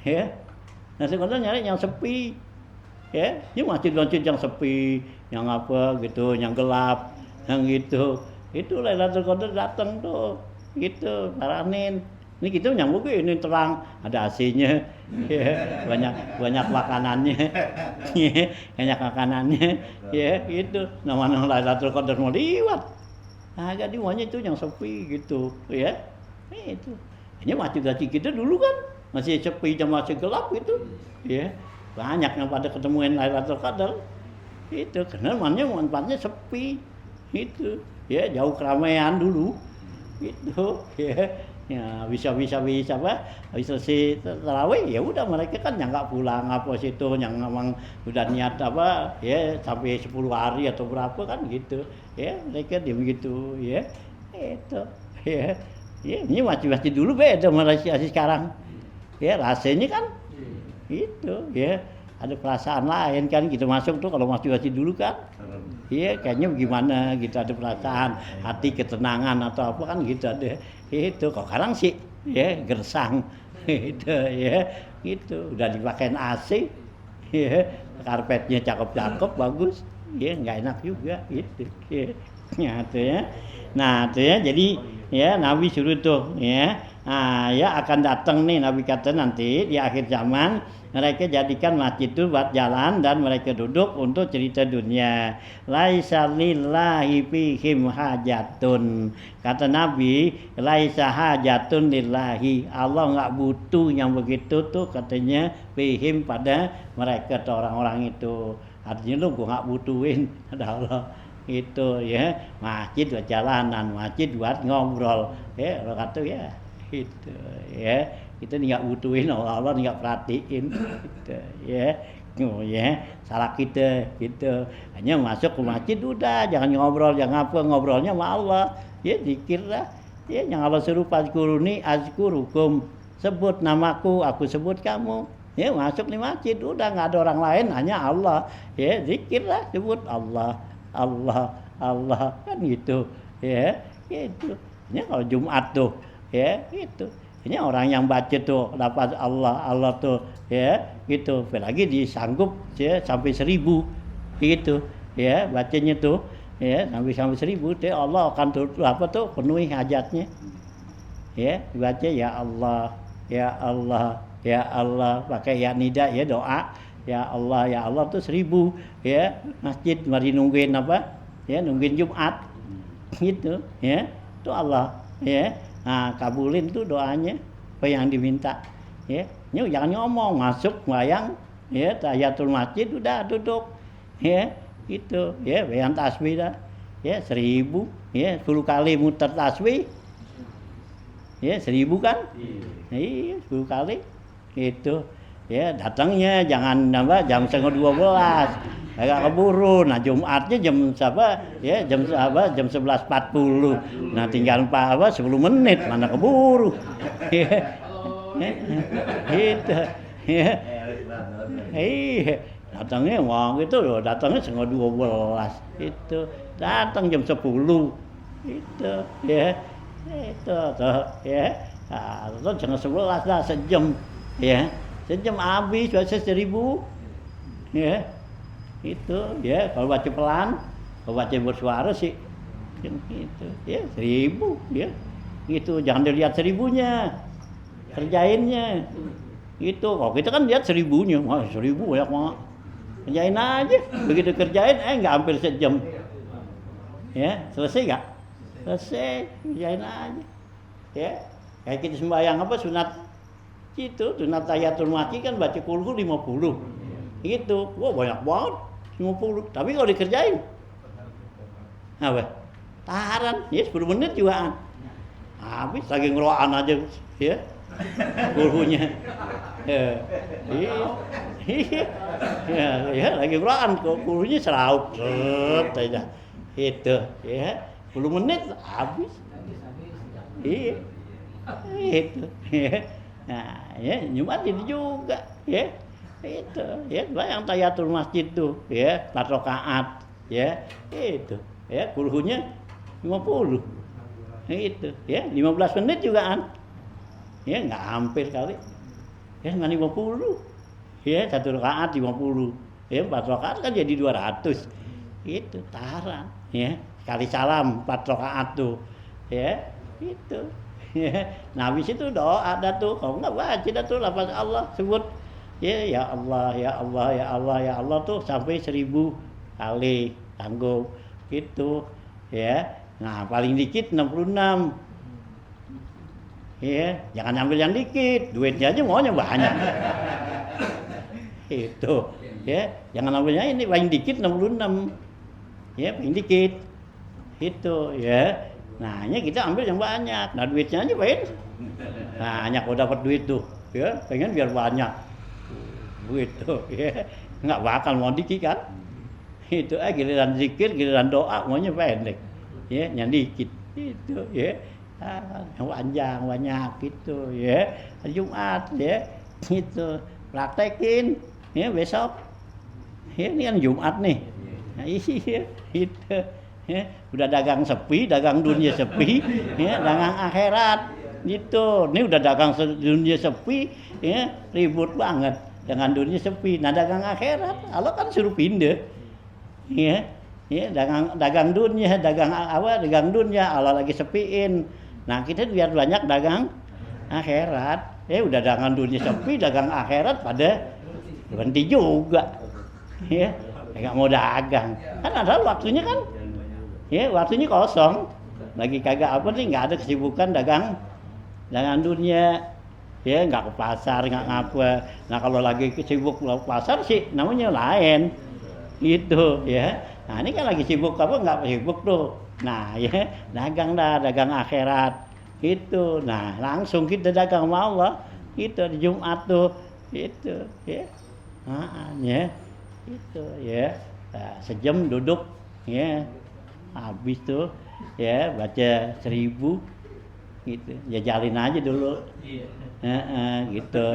Ya. Nah sebenarnya nyari yang sepi, ya, ini masjid-masjid yang sepi, yang apa gitu, yang gelap, yang gitu, itu Lailatul Qadar datang tuh, gitu, saranin. Ini kita nyambung ini terang, ada AC-nya, ya, banyak makanannya, ya, banyak makanannya, ya, gitu. Namanya Lailatul Qadar mau liwat, nah jadi maunya itu yang sepi gitu, ya, itu. Ini masjid-masjid kita dulu kan. Masih sepi dan masih gelap itu, ya banyak yang pada ketemuin Lailatul Qadar itu karena manfaatnya sepi itu, ya jauh keramaian dulu itu, ya bisa apa habis selesai tarawih ya udah mereka kan yang nggak pulang apa situ yang memang udah niat apa ya sampai 10 hari atau berapa kan gitu, ya mereka dia begitu ya itu ya ini masih dulu beda Malaysia sekarang. Ya rasanya kan itu ya ada perasaan lain kan gitu masuk tuh kalau masih dulu kan iya kayaknya gimana gitu ada perasaan hati ketenangan atau apa kan gitu ada itu kok sekarang sih ya gersang itu ya gitu udah dipakein AC ya karpetnya cakep bagus ya nggak enak juga gitu ya tuh ya nah tuh ya jadi ya Nabi suruh tuh ya. Nah, ya akan datang nih Nabi kata nanti di akhir zaman mereka jadikan masjid itu buat jalan dan mereka duduk untuk cerita dunia. Laisa lillahi fihim hajatun. Kata Nabi, laisa hajatun lillahi. Allah enggak butuh yang begitu tuh katanya fihim pada mereka tuh orang-orang itu. Artinya lu gua enggak butuhin ada Allah. Itu ya, masjid buat jalanan, masjid buat ngobrol. Ya, kalau kata ya gitu ya kita nggak butuhin Allah nggak perhatiin gitu ya ya salah kita gitu hanya masuk ke masjid udah jangan ngobrol jangan apa ngobrolnya sama Allah ya zikir lah ya yang Allah suruh fazkuruni azkurukum sebut namaku aku sebut kamu ya masuk di masjid udah nggak ada orang lain hanya Allah ya zikir lah sebut Allah Allah kan gitu ya gitu. Ini kalau Jumat tuh ya gitu. Ini orang yang baca tuh lafaz Allah tuh ya gitu. Apalagi disanggup ya sampai 1000 gitu ya bacanya tuh ya sampai 1000 tuh Allah akan penuhi hajatnya. Ya baca ya Allah ya Allah ya Allah pakai ya nida ya doa ya Allah tuh 1000 ya masjid mari nungguin apa ya nungguin Jumat gitu ya itu Allah ya nah kabulin tuh doanya apa yang diminta ya jangan ngomong masuk wayang ya tahiyatul masjid udah duduk ya itu ya bayang tasbih dah ya 1000 ya 10 kali muter tasbih ya 1000 kan iya 10 kali itu ya datangnya jangan jam 11:30 agak keburu. Nah Jumatnya jam 11:40. Nah tinggal 10 menit mana keburu. Gitu. Ya. Iya, datangnya gitu loh, datangnya 11:30. Itu datang jam 10. Itu ya. Itu tuh ya. Nah, terus jam 11 dah sejam. Ya. Sejam habis baca 1000. Ya. Itu ya kalau baca pelan, kalau baca bersuara sih gitu ya 1000 ya. Itu jangan dilihat 1000-nya. Kerjainnya. Gitu. Kalau kita kan lihat 1000-nya. Wah, 1000 banyak banget. Kerjain aja. Begitu kerjain enggak hampir sejam. Ya, selesai enggak? Selesai. Kerjain aja. Ya. Kayak kita sembahyang apa sunat gitu, sunat tahiyatul masjid kan baca kulhu 50. Gitu. Wah, banyak banget. 50. Tapi kalau dikerjain apa? Taharan. Ya 10 menit juga. Habis lagi ngeroan aja ya. Kulhunya. Ya, lagi ngeroan kulhunya seraup aja. Itu ya. 10 menit habis. Iya. Itu. Nah, ya Jumat itu juga ya. Itu ya bayang tahiyatul masjid tuh ya 4 rakaat ya itu ya kulhunya 50 itu ya 15 menit juga ya nggak hampir kali ya nggak 50 ya 1 rakaat 50 ya 4 rakaat kan jadi 200 itu taharan ya kali salam 4 rakaat tuh ya itu ya nah habis itu doa ada tuh kalau nggak baca dah tuh lafaz Allah sebut ya Allah ya Allah ya Allah ya Allah tuh sampai 1000 kali sanggup gitu ya. Nah paling dikit 66 ya jangan ambil yang dikit duitnya aja maunya banyak itu ya jangan ambilnya ini paling dikit 66 ya paling dikit itu ya. Nah ini kita ambil yang banyak nah duitnya aja pengen banyak kalau dapat duit tuh ya pengen biar banyak gitu ya nggak bakal mau dikit kan itu giliran zikir giliran doa maunya pendek ya yang dikit itu ya yang panjang banyak gitu ya Jumat ya itu praktekin ya besok ya ini kan Jumat nih nah, iya itu ya udah dagang sepi dagang dunia sepi ya dagang akhirat gitu ini udah dagang dunia sepi ya ribut banget dengan dunia sepi. Nah dagang akhirat, Allah kan suruh pindah. Ya, dagang dunia, dagang dunia, Allah lagi sepiin. Nah kita biar banyak dagang akhirat. Udah dagang dunia sepi, dagang akhirat pada berhenti juga. Ya, nggak mau dagang. Kan ada waktunya kan? Ya, waktunya kosong. Lagi kagak apa nih, nggak ada kesibukan dagang dunia. Ya nggak ke pasar nggak ngapa. Nah kalau lagi sibuk ke pasar sih namanya lain gitu ya. Nah ini kan lagi sibuk apa nggak sibuk tuh. Nah ya dagang akhirat itu. Nah langsung kita dagang sama Allah itu di Jumat tuh itu ya. Ya itu ya nah, sejam duduk ya habis tuh ya baca 1000 gitu ya jalin aja dulu. Gitu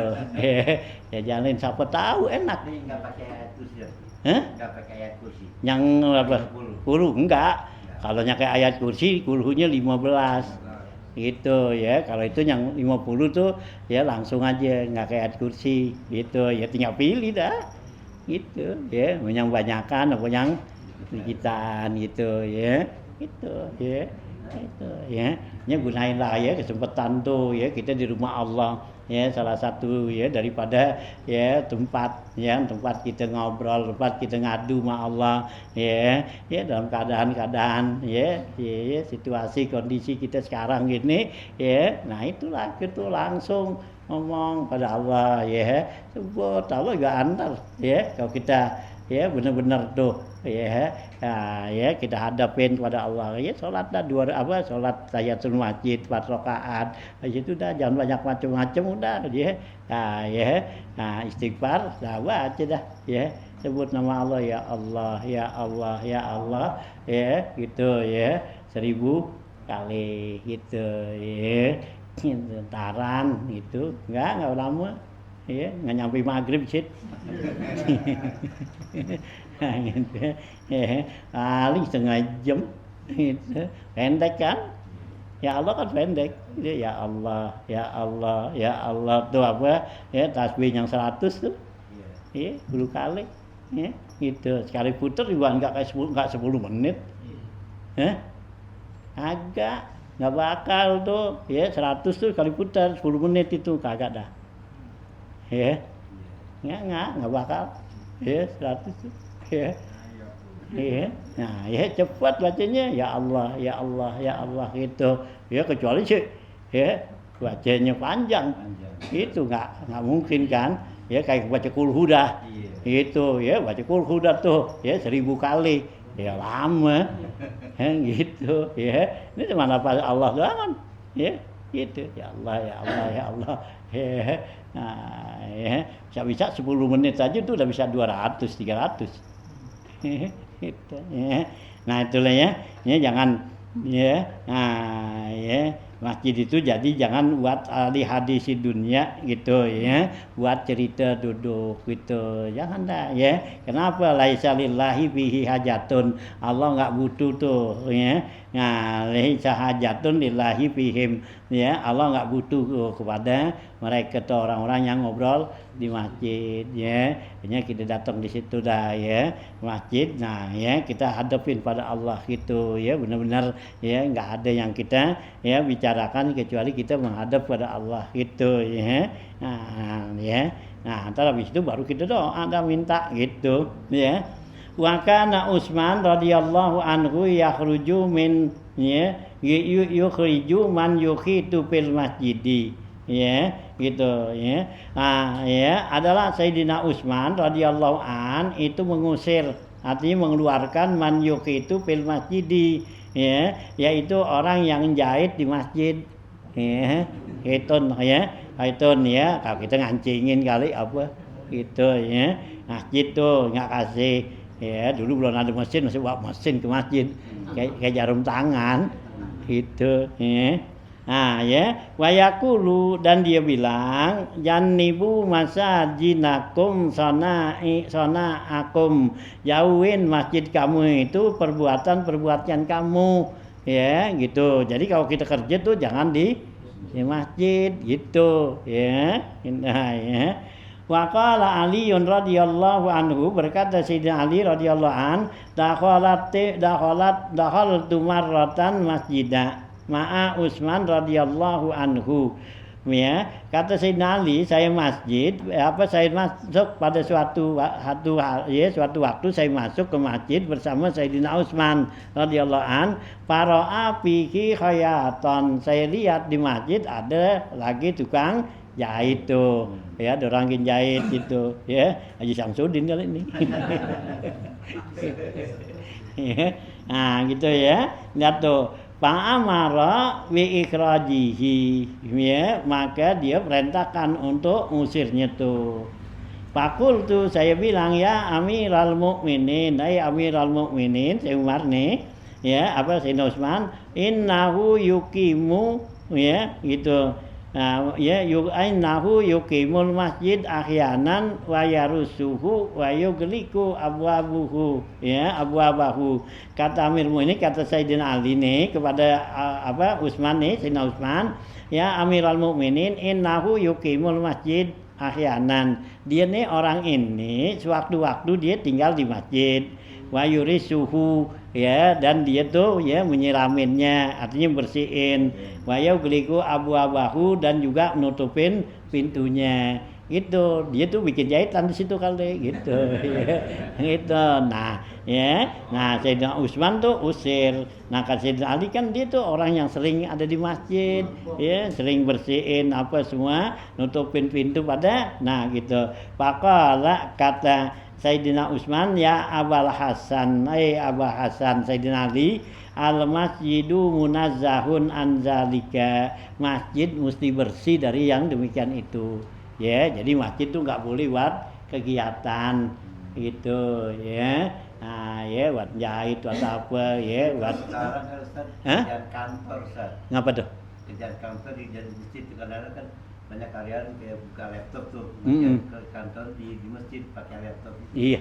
ya jalin siapa tahu enak. Ini nggak pakai ayat kursi ya? Hah? Nggak pakai ayat kursi. Yang apa? 10 enggak. Kalau kayak ayat kursi kulhunya 15 gitu ya. Kalau itu yang 50 tuh ya langsung aja nggak kayak ayat kursi gitu ya, tinggal pilih dah gitu ya, yang banyakan apa yang dikitan gitu ya, gitu ya, itu ya. Gunainlah ya kesempatan tuh ya, kita di rumah Allah ya, salah satu ya daripada ya tempat kita ngobrol, tempat kita ngadu sama Allah ya dalam keadaan ya, situasi kondisi kita sekarang gini ya. Nah itulah gitu langsung ngomong pada Allah ya, sebut Allah juga antar ya, kalau kita ya benar-benar tuh ya, ya kita hadapin kepada Allah ya, sholat dah sholat tahiyatul masjid 4 rakaat, itu dah jangan banyak macam-macam udah ya. Istighfar dah baca dah ya, sebut nama Allah ya Allah ya Allah ya Allah ya gitu ya 1000 kali gitu ya, taran gitu nggak lama ya, nggak nyampe maghrib sih. Gitu ya, paling setengah jam gitu. Pendek kan ya, Allah kan pendek ya Allah ya Allah ya Allah tuh apa ya, tasbih yang 100 tuh ya 10 kali ya gitu, sekali putar juga nggak 10 menit ya, nggak bakal tuh ya 100 tuh kali putar 10 menit itu kagak dah ya, nggak bakal ya 100 tuh ya. Iya, nah ya cepat bacanya ya Allah ya Allah ya Allah gitu ya, kecuali sih ya bacanya panjang itu nggak mungkin kan ya, kayak baca kulhu dah itu ya, baca kulhu dah tuh ya 1000 kali ya lama ya, gitu ya. Ini mana pas Allah doang ya gitu ya Allah ya Allah ya Allah ya. Nah ya bisa 10 menit saja tuh udah bisa 200 300 gitu ya. Nah itulah ya jangan ya, nah ya masjid itu jadi jangan buat ahli hadis di dunia gitu ya, buat cerita duduk gitu, jangan dah ya. Kenapa? Laisa lillahi fihi hajatun, Allah nggak butuh tuh ya. Nah laisa hajatun lillahi fihim ya, Allah nggak butuh kepada mereka tuh orang-orang yang ngobrol di masjid ya. Hanya kita datang di situ dah ya masjid, nah ya kita hadapin pada Allah gitu ya, benar-benar ya nggak ada yang kita ya bicarakan kecuali kita menghadap pada Allah gitu ya. Nah ya, nah ntar habis itu baru kita doa ada minta gitu ya. Wa kana Utsman radhiyallahu anhu yakhruju min ya yukhriju man yukhitu fil masjidi ya gitu ya. Nah ya adalah Sayyidina Utsman radhiyallahu an itu mengusir, artinya mengeluarkan man yukhitu fil masjidi ya, yaitu orang yang jahit di masjid ya, hitun ya, kalau kita ngancingin kali apa gitu ya, masjid tuh nggak kasih ya, dulu belum ada mesin masih bawa mesin ke masjid kayak jarum tangan gitu ya. Nah ya wayakulu, dan dia bilang janibu masajinakum sona akum, jauhin masjid kamu itu perbuatan kamu ya gitu. Jadi kalau kita kerja tuh jangan di masjid gitu ya. Nah ya wa qala Ali radhiyallahu anhu, berkata Sayyidina Ali radhiyallahu an, dakhaltu marratan masjidah ma'a Utsman radhiyallahu anhu ya. Kata Sayyidina Ali, saya saya masuk pada suatu waktu saya masuk ke masjid bersama Sayyidina Utsman radhiyallahu an, para'a fihi khayatan, saya lihat di masjid ada lagi tukang jahit tuh ya, ada orang jahit gitu ya, Haji Samsudin kali ini. Ya. Nah gitu ya, lihat tuh Fa'amara bi ikhrajihi ya, maka dia perintahkan untuk ngusirnya tuh. Fakultu, saya bilang ya Amiral Mukminin, Amiral Mukminin, saya Umar nih ya, Sayyidina Utsman, innahu yuqimu ya gitu. Ya yu'ainahu yuqimul masjid ahyanan wa yarusuhu wa yugliku abwabuhu ya abwabahu. Kata Amir Mu'minin, kata Sayyidina Ali nih kepada Utsman nih, Sayyidina Utsman, ya Amirul Mukminin, innahu yuqimul masjid ahyanan. Dia nih orang ini sewaktu-waktu dia tinggal di masjid. Wa yurisuhu ya, dan dia tuh ya menyiraminnya, artinya bersihin. Wa yugliku abwabahu, dan juga nutupin pintunya. Gitu, dia tuh bikin jahitan di situ kali gitu ya. Gitu. Nah, ya. Nah, Sayyidina Utsman tuh usir. Nah, kan Sayyidina Ali kan dia tuh orang yang sering ada di masjid, ya, sering bersihin apa semua, nutupin pintu pada. Nah, gitu. Faqala, kata Sayyidina Utsman, ya Abul Hasan, Abul Hasan, Sayyidina Ali, al masjidu munazzahun an zalika. Masjid mesti bersih dari yang demikian itu. Ya, jadi masjid tuh nggak boleh buat kegiatan gitu ya. Nah, ya buat jahit, buat apa ya, buat Sekarang Ustaz, Hah? kerjaan kantor Ustaz. ngapa tuh? Kerjaan kantor di masjid kadang-kadang kan banyak karyawan kayak buka laptop tuh, ke kantor di masjid pakai laptop. Iya.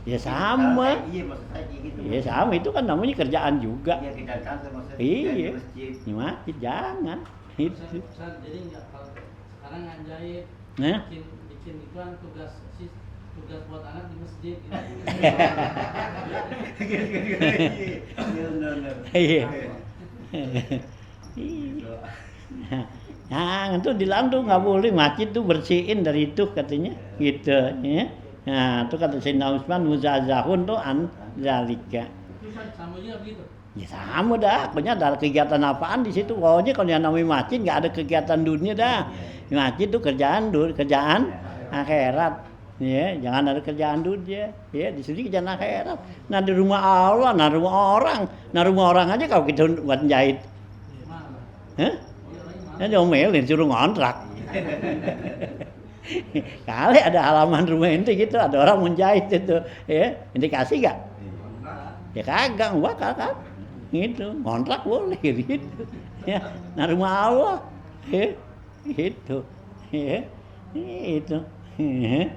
Ya sama. Iya, maksud saya kayak gitu. Ya sama, itu kan namanya kerjaan juga. Iya, kerjaan kantor maksudnya. Iya. Di masjid. Di masjid jangan. Itu. Jadi nggak, kalau sekarang ngajait Nah. bikin itu kan tugas buat anak di masjid gitu. Iya. Nah, itu dilarang tuh nggak boleh, masjid tuh bersihin dari itu katanya, gitu ya. Nah, itu kata Sayyidina Utsman, muzazzahun tuh an zalika. Itu sama juga begitu. Ya sama dah, pokoknya ada kegiatan apaan di situ. Pokoknya kalau yang namanya masjid nggak ada kegiatan dunia dah. Masjid tuh kerjaan akhirat. Ya, jangan ada kerjaan dunia. Ya, di sini kerjaan akhirat. Nah, di rumah Allah, nah rumah orang aja kalau kita buat jahit. Mana? Hah? Ya diomelin, suruh ngontrak. Kali ada halaman rumah ente gitu, ada orang menjahit itu, ya, ente kasih gak? Ya kagak, enggak kan? Gitu, ngontrak boleh gitu. Ya, nah rumah Allah, ya, gitu, ya, itu, ya,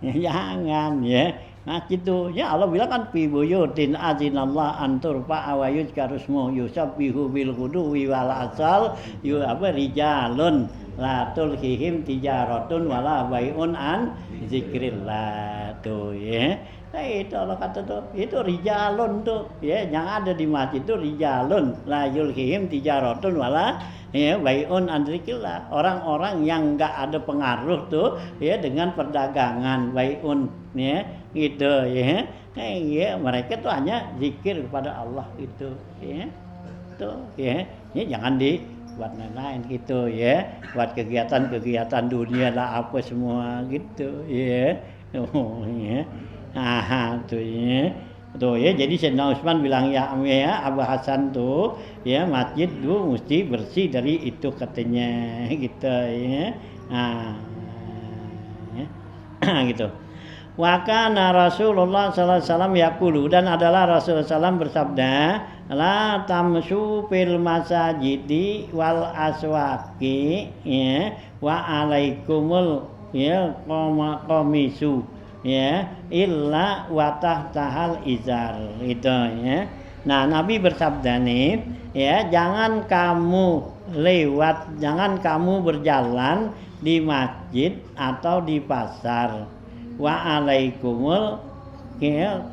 jangan ya. Nah gitu, ya Allah bilang kan fi buyutin azinallah an turfa wa yuzkaru ismu yusabbihu bil ghuduwi wal asal rijalun la tulhihim tijaratun wala bai'un an zikrillah tuh ya. Nah itu Allah kata tuh, itu rijalun tuh ya, yang ada di masjid itu rijalun la yulhihim tijaratun wala ya bai'un an zikrillah. Orang-orang yang enggak ada pengaruh tuh ya dengan perdagangan, bai'un ya gitu ya. Ya mereka tuh hanya zikir kepada Allah gitu ya. Tuh ya. Ya jangan buat lain gitu ya. Buat kegiatan-kegiatan dunia lah apa semua gitu ya. Oh ya. Tuh ya. Tuh ya, jadi Sayyidina Utsman bilang ya Abu Hasan tuh ya masjid tuh mesti bersih dari itu katanya gitu ya. Nah ya. Gitu. Wa kana Rasulullah sallallahu alaihi wasallam yaqulu, dan adalah Rasulullah SAW bersabda, la tamsu fil masajidi wal aswaqi ya wa alaikumul ya qamisu ya illa wa tahtahal izar itu ya. Nah, Nabi bersabda nih ya, jangan kamu berjalan di masjid atau di pasar. Wa alaikumul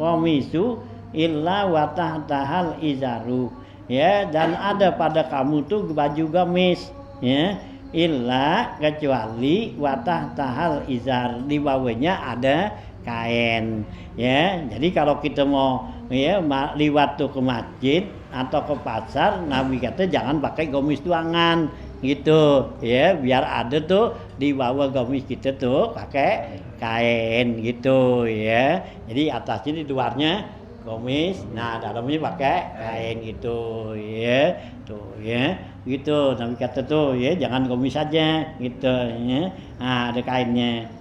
qamisu illa wa tahtahal izaru ya, dan ada pada kamu tuh baju gamis ya, illa kecuali wa tahtahal izar, di bawahnya ada kain ya. Jadi kalau kita mau ya liwat tuh ke masjid atau ke pasar, Nabi kata jangan pakai gamis tuangan gitu ya, biar ada tuh di bawah gamis kita tuh pakai kain gitu ya. Jadi atasnya di luarnya gamis, nah dalamnya pakai kain gitu ya. Tuh ya, gitu. Nabi kata tuh ya jangan gamis saja gitu ya. Nah, ada kainnya.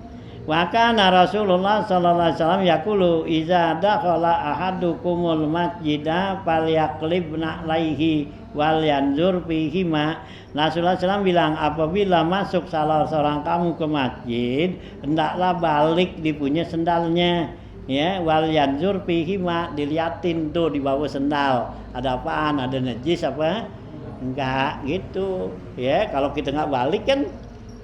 Wa kana Rasulullah sallallahu alaihi wasallam yaqulu idza dakhala ahadukumul masjida falyaklibna alaihi wal yanzur fihima. Rasulullah SAW bilang apabila masuk salah seorang kamu ke masjid hendaklah balik dipunya sendalnya, ya, wal yanzur fihima, diliatin tuh di bawah sendal ada apaan, ada najis apa enggak gitu, ya. Kalau kita nggak balik kan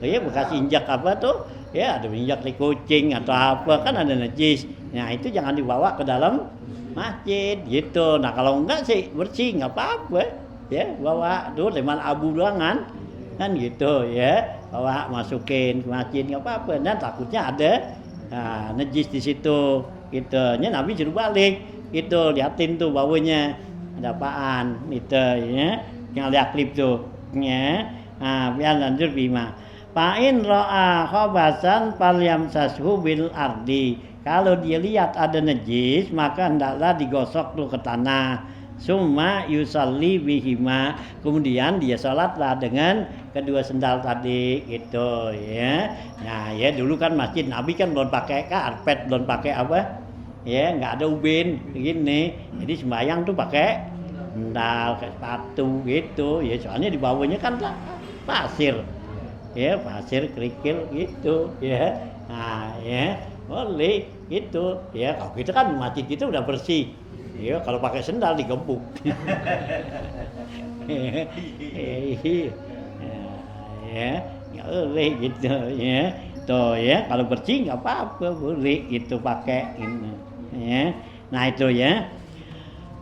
ya bekas injak apa tuh, ya ada injak di kucing atau apa kan ada najis. Nah itu jangan dibawa ke dalam masjid gitu. Nah kalau enggak sih bersih nggak apa-apa, ya bawa tuh leman abu doangan kan gitu, ya bawa masukin ke masjid nggak apa-apa. Dan takutnya ada najis di situ gitu. Nya Nabi suruh balik gitu, liatin tuh baunya ada apaan gitu, ya yang lihat klip tuh, ya. Biar lanjut bima. Fa'in ro'a khobasan falyamsashu bil ardi. Kalau dia lihat ada najis maka hendaklah digosok tuh ke tanah. Summa yusalli bihima. Kemudian dia salatlah dengan kedua sendal tadi gitu, ya. Nah, ya dulu kan masjid Nabi kan belum pakai karpet, belum pakai apa? Ya, enggak ada ubin begini. Jadi sembahyang tuh pakai sendal, kayak sepatu gitu, ya soalnya di bawahnya kan pasir. Ya pasir kerikil gitu, ya. Nah ya boleh gitu, ya. Kalau kita kan masjid kita udah bersih, ya. Kalau pakai sendal digebuk. Ya nggak boleh gitu, ya. Tuh ya kalau bersih nggak apa-apa, boleh gitu pakai ini, ya. Nah itu ya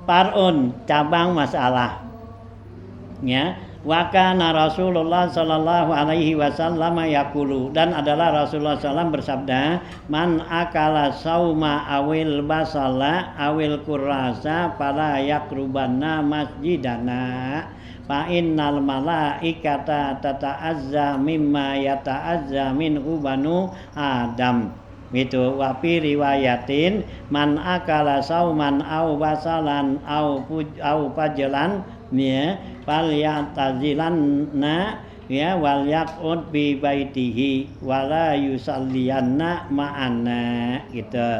parun cabang masalah, ya. Wa kana Rasulullah sallallahu alaihi wasallam yaqulu, dan adalah Rasulullah SAW bersabda, man akala sauma awil basala awil kurasa fala yaqrubanna masjidana fa innal malaikata tata'azza mimma yata'azza minhu banu Adam. Gitu. Wa fi riwayatin man akala sauman au basalan au fajlan, ya, fal yatazilanna, ya, wal yaqud bi baitihi wala yusalliyanna ma'ana gitu.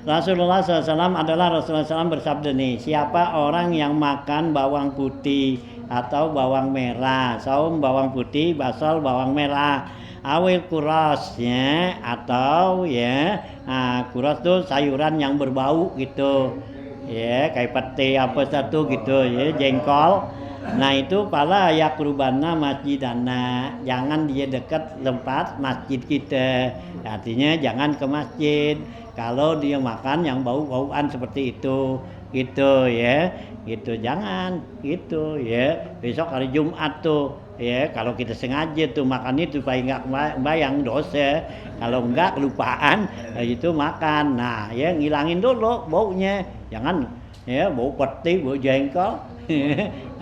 Rasulullah SAW adalah Rasulullah SAW bersabda nih, siapa orang yang makan bawang putih atau bawang merah, saum bawang putih, basal bawang merah, awil kuras, ya, atau ya kuras tuh sayuran yang berbau gitu, ya, kayak pete apa satu gitu, ya, jengkol. Nah itu pala yakrubana masjidana, jangan dia dekat tempat masjid kita, artinya jangan ke masjid kalau dia makan yang bau-bauan seperti itu gitu, ya, gitu, jangan gitu, ya. Besok hari Jumat tuh, ya, kalau kita sengaja tuh makan itu supaya nggak bayang dosa, kalau enggak kelupaan itu makan. Nah ya ngilangin dulu baunya, jangan ya bau peti, bau jengkol.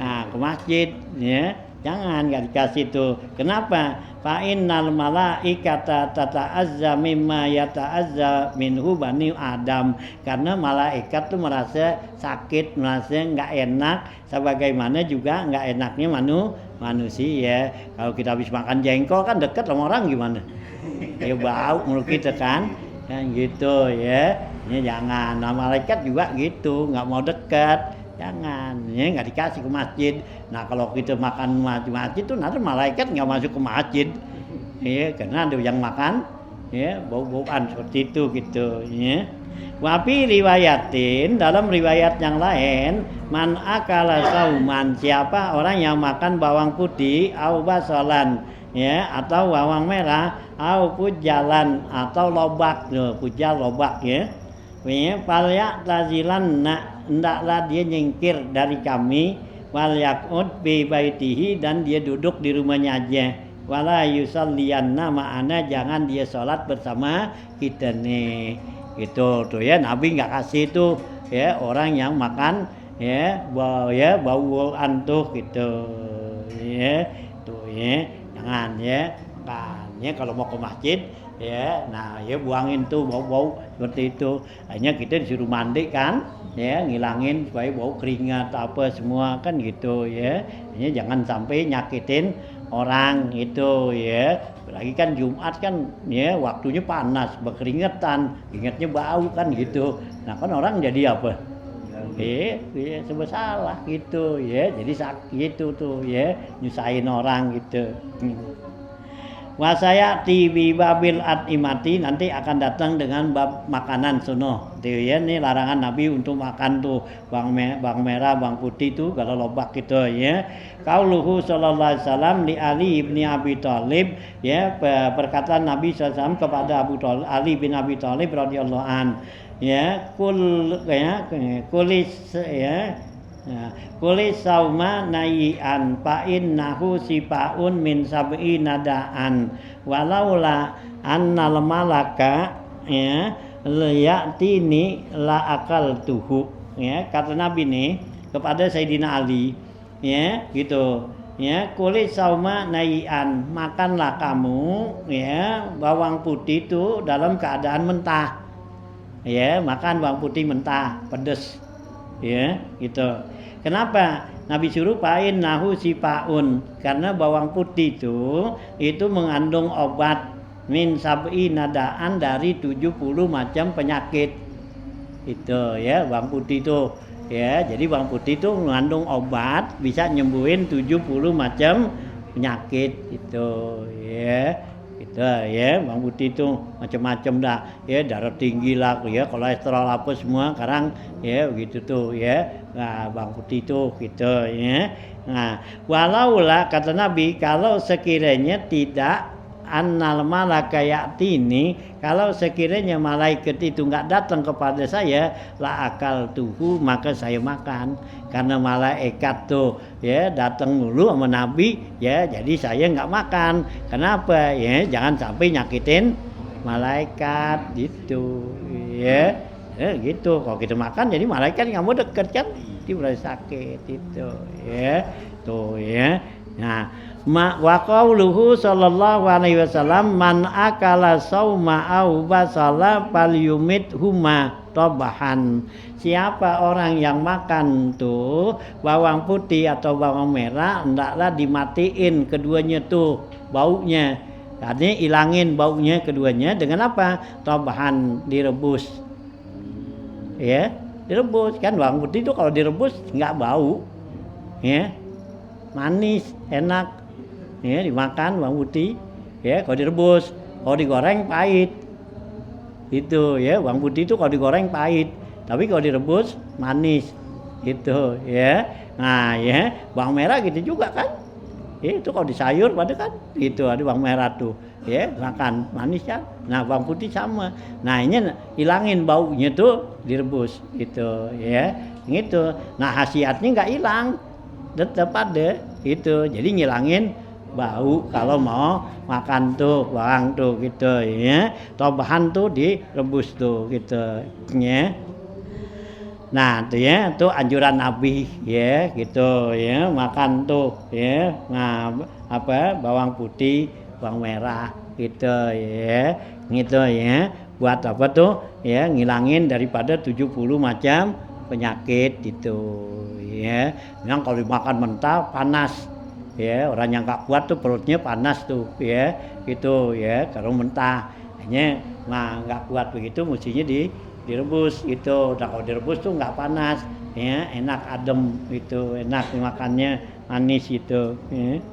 Nah ke masjid, ya, jangan, nggak dikasih tuh. Kenapa? Fa innal malaikata tata'azza mimma yata'azza minhu bani Adam, karena malaikat tuh merasa sakit, merasa nggak enak sebagaimana juga nggak enaknya manusia. Kalau kita habis makan jengkol kan dekat sama orang gimana? Ya bau mulut kita kan gitu, ya. Ini jangan. Nah malaikat juga gitu, nggak mau dekat, jangan, ya, nggak dikasih ke masjid. Nah kalau kita makan di masjid tuh nanti malaikat nggak masuk ke masjid, ya, karena ada yang makan, ya, bau-bauan seperti itu gitu, ya. Wapi riwayatin, dalam riwayat yang lain, man akala sauman, siapa orang yang makan bawang putih au basalan, ya, atau bawang merah, au pujalan atau lobak, pujal lobak, ya. Falyak tazilan, hendaklah dia nyingkir dari kami, wal yaqud bi baitihi, dan dia duduk di rumahnya aja, wala yusalliyanna ma'ana, jangan dia sholat bersama kita nih gitu tuh, ya. Nabi nggak kasih tuh, ya, orang yang makan, ya, bau-bauan tuh gitu, ya, tuh, ya, jangan, ya. Makanya kalau mau ke masjid, ya, nah ya buangin tuh bau-bau seperti itu. Hanya kita disuruh mandi kan, ya, ngilangin supaya bau keringat apa semua kan gitu, ya. Hanya jangan sampai nyakitin orang itu ya. Lagi kan Jumat kan ya waktunya panas, berkeringetan, keringetnya bau kan gitu. Nah kan orang jadi apa? Sebab salah gitu ya. Jadi sakit gitu tuh ya, nyusahin orang gitu. Wasaya tibi babil imati, nanti akan datang dengan bab makanan sunnah. Tuh ya, ini larangan Nabi untuk makan tuh bawang merah, bawang putih tuh kalau lobak gitu ya. Qauluhu sallallahu alaihi wasallam li Ali bin Abi Thalib ya, perkataan Nabi SAW kepada Ali bin Abi Thalib radhiyallahu an ya, kulis ya. Kulis sauma nayian fa'in nahu sipaun min sab'i nadaan walaula annal malaka ya liyatini la akal tuhu ya, kata Nabi nih kepada Sayyidina Ali ya gitu ya, kulis sauma nayian, makanlah kamu ya bawang putih itu dalam keadaan mentah ya, makan bawang putih mentah pedes ya gitu. Kenapa Nabi suruh pain nahu sipaun? Karena bawang putih itu mengandung obat min sab'i nadaan, dari 70 macam penyakit. Itu ya bawang putih itu ya. Jadi bawang putih itu mengandung obat, bisa nyembuhin 70 macam penyakit itu ya. Gitu ya, bawang putih itu macam-macam dah ya, darah tinggi lah ya, kolesterol apa semua sekarang ya begitu tuh ya. Nah, bawang putih itu gitu ya. Nah, walaulah kata Nabi, kalau sekiranya tidak annal malaka ya'tini, kalau sekiranya malaikat itu enggak datang kepada saya, la akal tuhu, maka saya makan. Karena malaikat tuh ya datang dulu sama Nabi ya, jadi saya enggak makan. Kenapa? Ya jangan sampai nyakitin malaikat gitu ya. Gitu, kalau kita makan jadi malaikat enggak mau dekat kan, dia mulai sakit itu ya. Tuh ya. Nah, wa qauluhu sallallahu alaihi wasallam man akala sauma au basala falyumit huma tabahan. Siapa orang yang makan tuh bawang putih atau bawang merah, hendaklah dimatiin keduanya tuh baunya. Artinya ilangin baunya keduanya dengan apa? Tabahan, direbus. Ya, direbus kan bawang putih itu kalau direbus enggak bau. Ya. Manis, enak. Ya, dimakan bawang putih. Ya, kalau direbus, kalau digoreng pahit. Itu ya, bawang putih itu kalau digoreng pahit, tapi kalau direbus manis. Gitu ya. Nah, ya, bawang merah gitu juga kan. Ya, itu kalau di sayur pada kan gitu ada bawang merah tuh. Ya, makan manis kan. Nah, bawang putih sama. Nah, ini hilangin baunya tuh direbus gitu ya. Gitu. Nah, khasiatnya enggak hilang. Tetap ada itu, jadi ngilangin bau kalau mau makan tuh bawang tuh gitu ya. Tobahan tuh direbus tuh gitu ya. Nah tuh ya, tuh anjuran Nabi ya gitu ya, makan tuh ya. Nah apa bawang putih, bawang merah gitu ya. Gitu ya. Buat apa tuh ya, ngilangin daripada 70 macam penyakit itu ya. Memang kalau dimakan mentah panas ya, orang yang enggak kuat tuh perutnya panas tuh ya, gitu ya kalau mentah. Hanya nah enggak kuat begitu mestinya direbus gitu. Dan kalau direbus tuh enggak panas ya, enak adem itu, enak dimakannya, manis gitu ya.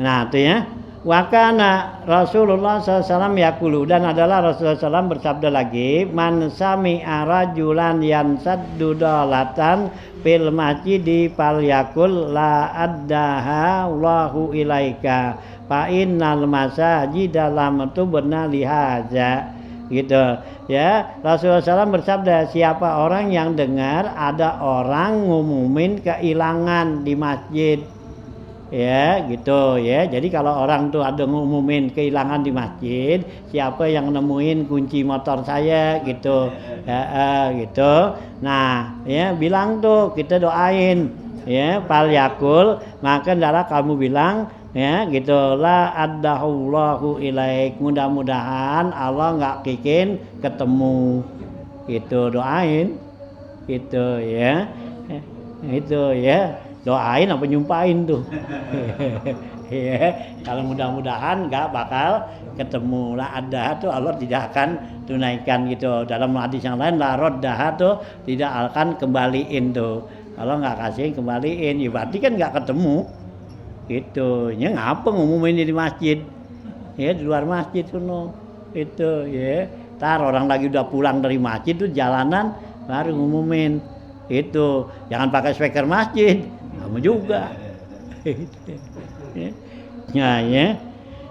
Nah itu ya. Wa kana Rasulullah SAW yaqulu, dan adalah Rasulullah SAW bersabda lagi, man sami'a rajulan yansaddu dalatan fil masjidi falyakul la addaha Allahu ilaika fa innal masajida lam tubna lihaza. Gitu ya. Rasulullah SAW bersabda, siapa orang yang dengar ada orang ngumumin kehilangan di masjid ya gitu ya. Jadi kalau orang tuh ada ngumumin kehilangan di masjid, siapa yang nemuin kunci motor saya gitu ya, gitu. Nah ya bilang tuh, kita doain ya, fal yakul, maka adalah kamu bilang ya gitu, la addahullahu ilaik, mudah-mudahan Allah nggak bikin ketemu gitu, doain gitu ya. Itu ya. doain apa nyumpahin tuh. Ya, kalau mudah-mudahan nggak bakal ketemu. La addaha tuh Allah tidak akan tunaikan gitu. Dalam hadis yang lain la raddaha tuh tidak akan kembaliin tuh. Kalau nggak kasih kembaliin, ya berarti kan nggak ketemu. Gitu. Ya ngapa ngumumin di masjid? Ya di luar masjid kuno. Itu ya. Ntar orang lagi udah pulang dari masjid tuh jalanan baru ngumumin. Itu jangan pakai speaker masjid. Kamu juga. Ya, ya.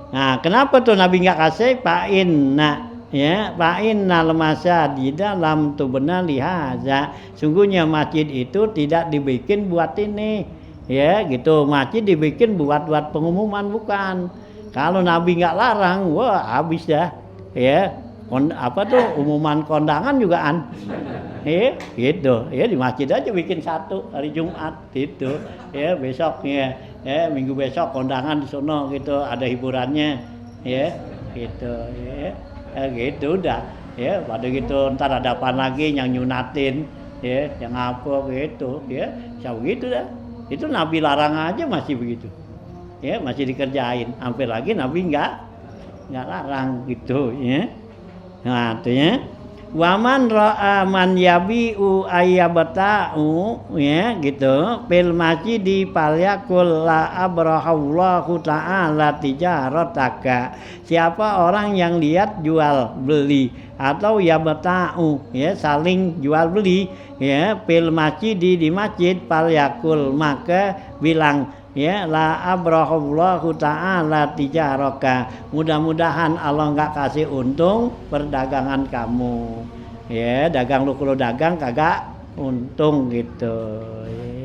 Nah, kenapa tuh Nabi nggak kasih fa'inna ya fa'inal masajid lam tubna lihaza. Sungguhnya masjid itu tidak dibikin buat ini. Ya, gitu. Masjid dibikin buat pengumuman bukan. Kalau Nabi nggak larang, wah habis dah. Ya, apa tuh umuman kondangan jugaan. Ya, gitu. Ya di masjid aja bikin satu hari Jumat gitu. Ya, besoknya ya minggu besok kondangan di sono gitu, ada hiburannya. Ya, gitu. Ya, gitu udah. Ya, pada gitu ntar ada apa lagi yang nyunatin, ya, yang apa gitu. Ya, begitu dah. Itu Nabi larang aja masih begitu. Ya, masih dikerjain. Sampai lagi Nabi nggak larang gitu, ya. Nah, itu ya. Waman ra'a man yabi'u ayyabta'u ya gitu fil masjidi falyakul la abrahallahu ta'ala tijarataka. Siapa orang yang lihat jual beli atau yabta'u ya saling jual beli ya fil masjidi di masjid falyakul maka bilang ya la abrahallahu ta'ala tijaraka. Mudah-mudahan Allah enggak kasih untung perdagangan kamu. Ya, dagang lu kalau dagang kagak untung gitu.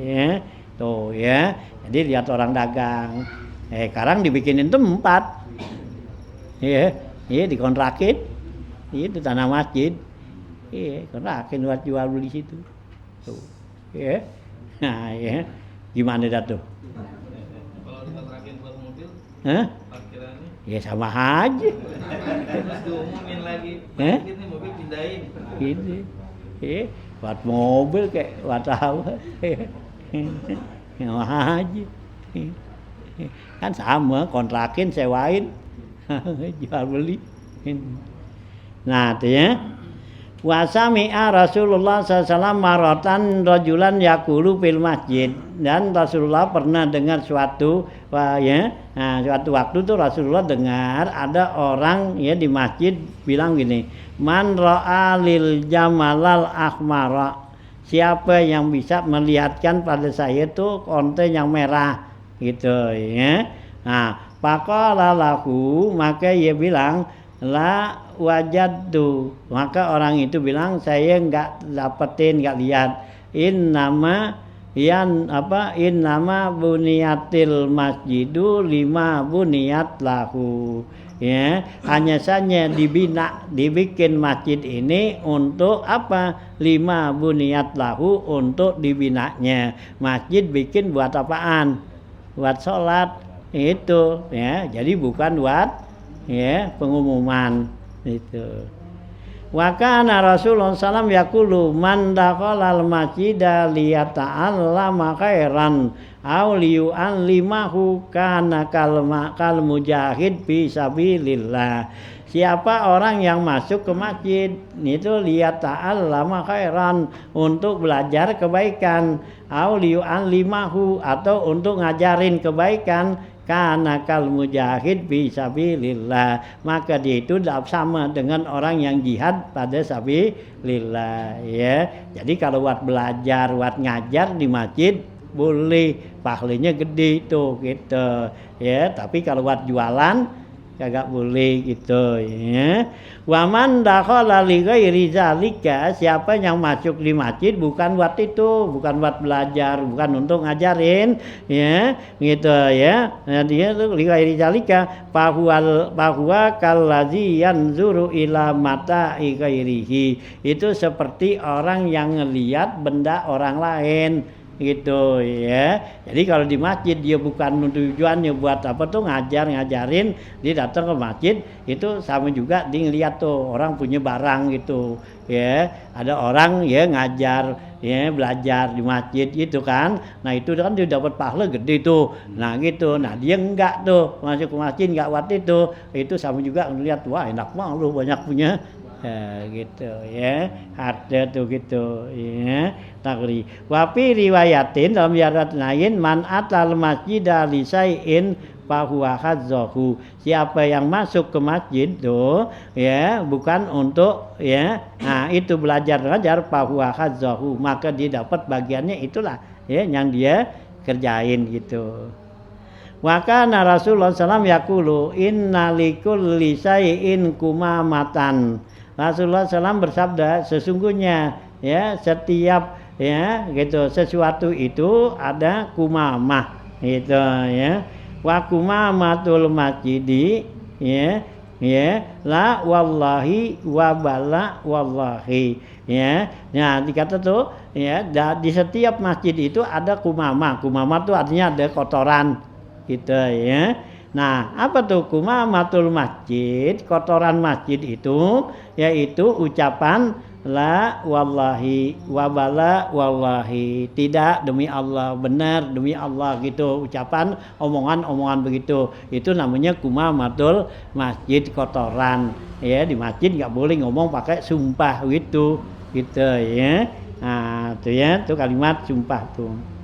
Ya. Tuh ya. Jadi lihat orang dagang. Sekarang dibikinin tempat. Ya, dikontrakin. Itu tanah masjid. Kontrakin buat jual beli situ. Tuh. Ya. Nah, ya. Gimana dah tuh? Hah? Parkirannya? Ya sama aja. Terus diumumin lagi. Ini mobil pindahin. Gitu. Buat mobil kayak buat apa? Sama aja. Kan sama, kontrakin, sewain, jual beli. Nah, itu ya. Wa sami'a Rasulullah SAW maratan rajulan yaqulu fil masjid. Dan Rasulullah pernah dengar suatu suatu waktu tuh Rasulullah dengar ada orang ya di masjid bilang gini, man ra'a lil jamalal ahmara. Siapa yang bisa melihatkan pada saya tuh onte yang merah gitu ya. Nah, faqala lahu maka ia bilang la wajadtu, maka orang itu bilang saya enggak dapetin, enggak lihat. Innama buniyatil masjidu lima buniyat lahu. Ya, hanya saja dibikin masjid ini untuk apa? Lima buniyat lahu, untuk dibinanya. Masjid bikin buat apaan? Buat sholat itu ya. Jadi bukan buat ya pengumuman itu. Wa kana Rasulullah sallallahu yaqulu man dakhala al-masjida liyata'allama khairan aw liyu'allimahu kana kal mujahid fi sabilillah. Siapa orang yang masuk ke masjid itu liyata'allama khairan, untuk belajar kebaikan, aw liyu'allimahu atau untuk ngajarin kebaikan, kana kal mujahid fi sabilillah, maka dia itu sama dengan orang yang jihad pada sabilillah ya. Jadi kalau buat belajar, buat ngajar di masjid boleh, pahalanya gede tuh gitu ya. Tapi kalau buat jualan kagak boleh gitu ya. Wa man dakhala li ghairi zalika, siapa yang masuk di masjid bukan buat itu, bukan buat belajar, bukan untuk ngajarin ya, gitu ya. Nah, dia tuh li ghairi zalika bahwa kallazi yanzuru ila mata'i ghairihi. Itu seperti orang yang ngelihat benda orang lain gitu ya. Jadi kalau di masjid dia bukan tujuannya buat apa tuh ngajarin, dia datang ke masjid itu sama juga dia ngeliat tuh orang punya barang gitu ya. Ada orang ya ngajar ya belajar di masjid gitu kan. Nah itu kan dia dapat pahala gede tuh. Nah gitu. Nah dia enggak tuh masuk ke masjid enggak waktu itu sama juga ngelihat wah enak banget lu banyak punya. Ya, gitu ya ada tuh gitu ya takri wapi riwayatin dalam riwayat lain man atal masjid lisaiin fahuwa hadzahu siapa yang masuk ke masjid tuh ya bukan untuk ya nah itu belajar fahuwa hadzahu maka dia dapat bagiannya itulah ya yang dia kerjain gitu. Wa kana Rasulullah sallallahu yaqulu innalikul lisaiin kumamatan Rasulullah SAW bersabda sesungguhnya ya setiap ya gitu sesuatu itu ada kumamah gitu ya wa kumamatul masjidi ya la wallahi wa bala wallahi ya nah dikata tuh ya di setiap masjid itu ada kumamah tuh artinya ada kotoran gitu ya. Nah, apa tuh kumamatul masjid? Kotoran masjid itu yaitu ucapan la wallahi wabala wallahi tidak demi Allah benar demi Allah gitu ucapan omongan begitu itu namanya kumamatul masjid kotoran ya di masjid nggak boleh ngomong pakai sumpah gitu ya. Nah, itu ya itu kalimat sumpah tuh.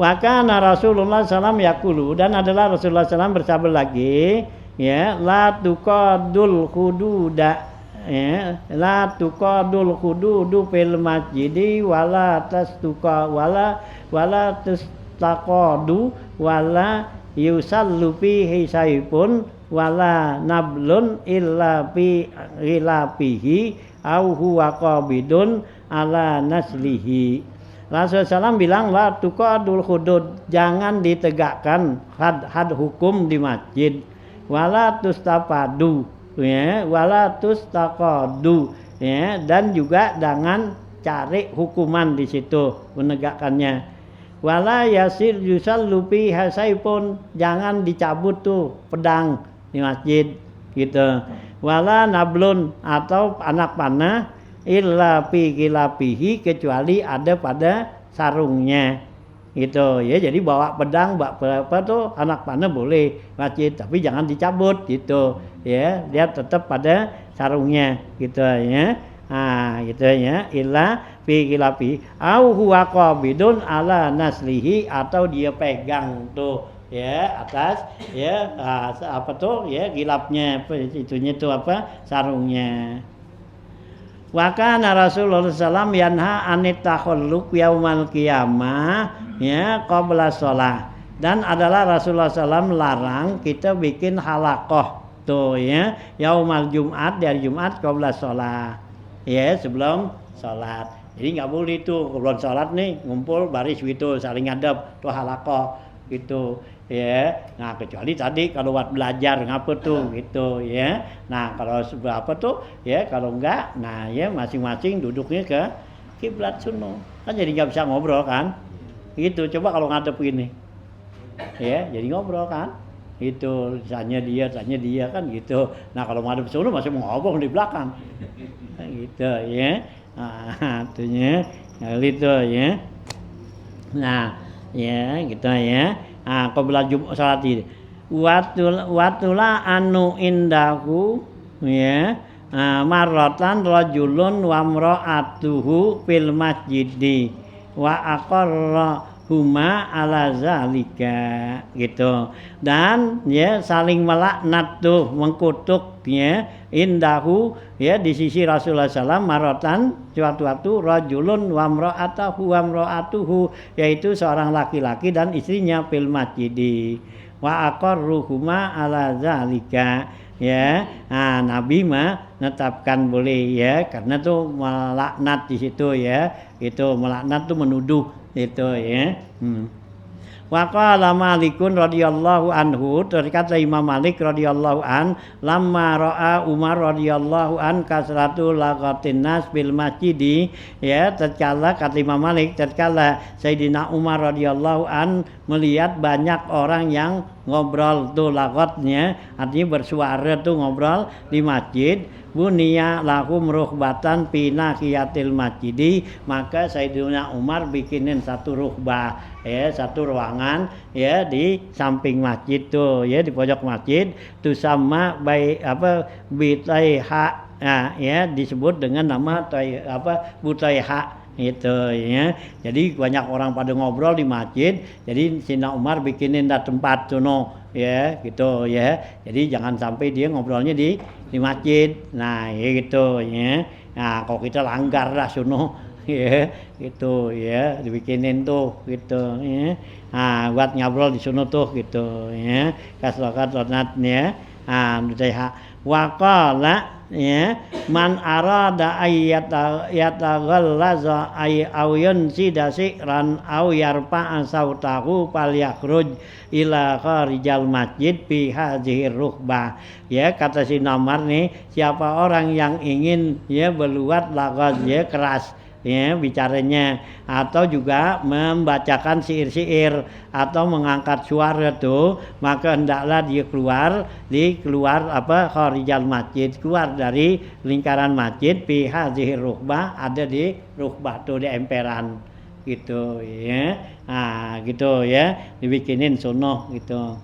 Wa kana Rasulullah SAW yaqulu dan adalah Rasulullah SAW bersabda lagi ya la tuqadul hududa ya la tuqadul hududu fil masjidi wala tastuqa wala tastaqadu wala yusallu fihi saifun wala nablun illa fi ghilapihi au huwa qabidun ala naslihi. Rasulullah SAW bilang la tuqadul hudud jangan ditegakkan had hukum di masjid wala tustafadu ya wala tustaqadu ya dan juga jangan cari hukuman di situ menegakkannya wala yasir yusallu fi hasaipun jangan dicabut tuh pedang di masjid gitu wala nablun atau anak panah illa fi gilapihi kecuali ada pada sarungnya gitu ya jadi bawa pedang apa tuh anak panah boleh masjid tapi jangan dicabut gitu ya dia tetap pada sarungnya gitu ya gitu ya illa fi gilapi au huwa qabidun ala naslihi atau dia pegang tuh ya atas ya apa tuh ya gilapnya itunya tuh apa sarungnya. Wa kana Rasulullah sallallahu yanha anit takhalluq yaumal qiyamah ya qabla shalah dan adalah Rasulullah SAW larang kita bikin halaqah tuh ya yaumal Jumat dari Jumat qabla shalah ya sebelum salat jadi nggak boleh tuh sebelum salat nih ngumpul baris gitu saling ngadep tuh halaqah gitu ya nah kecuali tadi kalau buat belajar ngapa tuh gitu ya nah kalau apa tuh ya kalau enggak nah ya masing-masing duduknya ke kiblat sono kan jadi nggak bisa ngobrol kan gitu coba kalau ngadep gini ya jadi ngobrol kan itu tanya dia kan gitu nah kalau ngadep sono masih mau ngobrol di belakang gitu ya artinya gitu ya nah ya gitu ya qabla salat ini watula anu indahu ya marratan rajulun wa mra'atuhu fil masjidi wa aqarra huma ala zalika gitu dan ya saling melaknat tuh mengkutuk ya indahu ya di sisi Rasulullah SAW maratan suatu rajulun wa mra'atuhu yaitu seorang laki-laki dan istrinya fil masjidi wa aqarruhuma ala zalika ya Nabi mah menetapkan boleh ya karena tuh melaknat di situ ya itu melaknat tuh menuduh itu ya wa qala Malikun radhiyallahu anhu terkata Imam Malik radhiyallahu an lamma ra'a Umar radhiyallahu an kasratu laqatin nas bil masjidi ya tatkala kata Imam Malik tatkala Sayyidina Umar radhiyallahu an melihat banyak orang yang ngobrol tuh lagotnya, artinya bersuara tuh ngobrol di masjid. Bunia lahum ruhbatan pina kiyatil masjidi, maka Sayyidina Umar bikinin satu ruhbah, ya, satu ruangan, ya, di samping masjid tuh, ya, di pojok masjid tuh sama bitaiha, nah, ya, disebut dengan nama butaiha itu, ya. Jadi banyak orang pada ngobrol di masjid, jadi Sayyidina Umar bikinin tempat tuh, ya, gitu, ya. Jadi jangan sampai dia ngobrolnya di masjid. Nah, ya gitu, ya. Nah, kalau kita langgar lah suno, ya, gitu, ya, dibikinin tuh, gitu, ya. Nah, buat ngobrol di suno tuh, gitu, ya. Kaslokat-lokatnya, waqala, ya, man arada yataghallaza awyun sidasiran aw yarfa'a sautahu falyakhruj ila kharijal masjid fi hadhihi ruhbah. Ya, kata si Umar nih, siapa orang yang ingin, ya, berbuat lagaz, ya, keras, ya, bicaranya, atau juga membacakan syair-syair atau mengangkat suara tuh, maka hendaklah dia keluar kharijal masjid, keluar dari lingkaran masjid, fi hadhihi ruhbah, ada di ruhbah tuh, di emperan gitu, ya. Nah, gitu, ya, dibikinin sunnah gitu.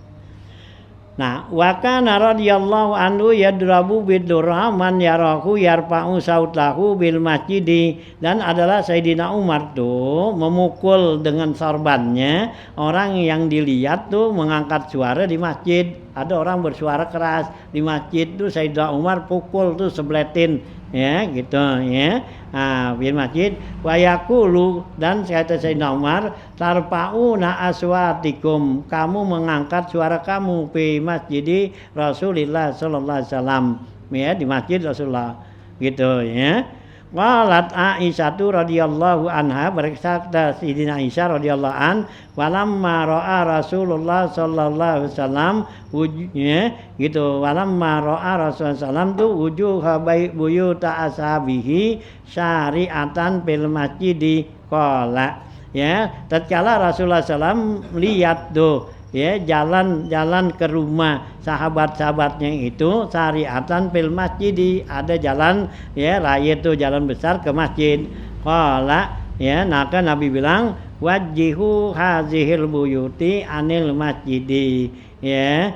Nah, wa kana radhiyallahu anhu yadrabu bidurra man yarahu yarfa'u sautahu bil masjidi, dan adalah Sayyidina Umar tuh memukul dengan sorbannya orang yang dilihat tuh mengangkat suara di masjid. Ada orang bersuara keras di masjid tuh Sayyidina Umar pukul tuh, sebletin, ya, gitu, ya. Nah, bil masjid wa yaqulu, dan kata Sayyidina Umar, tarfa'una aswatikum, kamu mengangkat suara kamu fi masjidi Rasulillah sallallahu alaihi wasallam, ya, di masjid Rasulullah, gitu, ya. Qalat Aisyatu radhiyallahu anha, berkata Sayyidina Aisyah radhiyallahu an, walamma ra'a Rasulullah sallallahu alaihi wasallam, ya, gitu, walamma ra'a Rasulullah sallam tu wujuha buyuta ashabihi syari'atan fil masjidi qala, ya, tatkala Rasulullah sallam lihat tuh, ya, jalan ke rumah sahabat-sahabatnya itu syari'atan fil masjid, ada jalan, ya, raya itu jalan besar ke masjid. Qala, ya, maka Nabi bilang wajjihu hazihil buyuti anil masjidi, ya,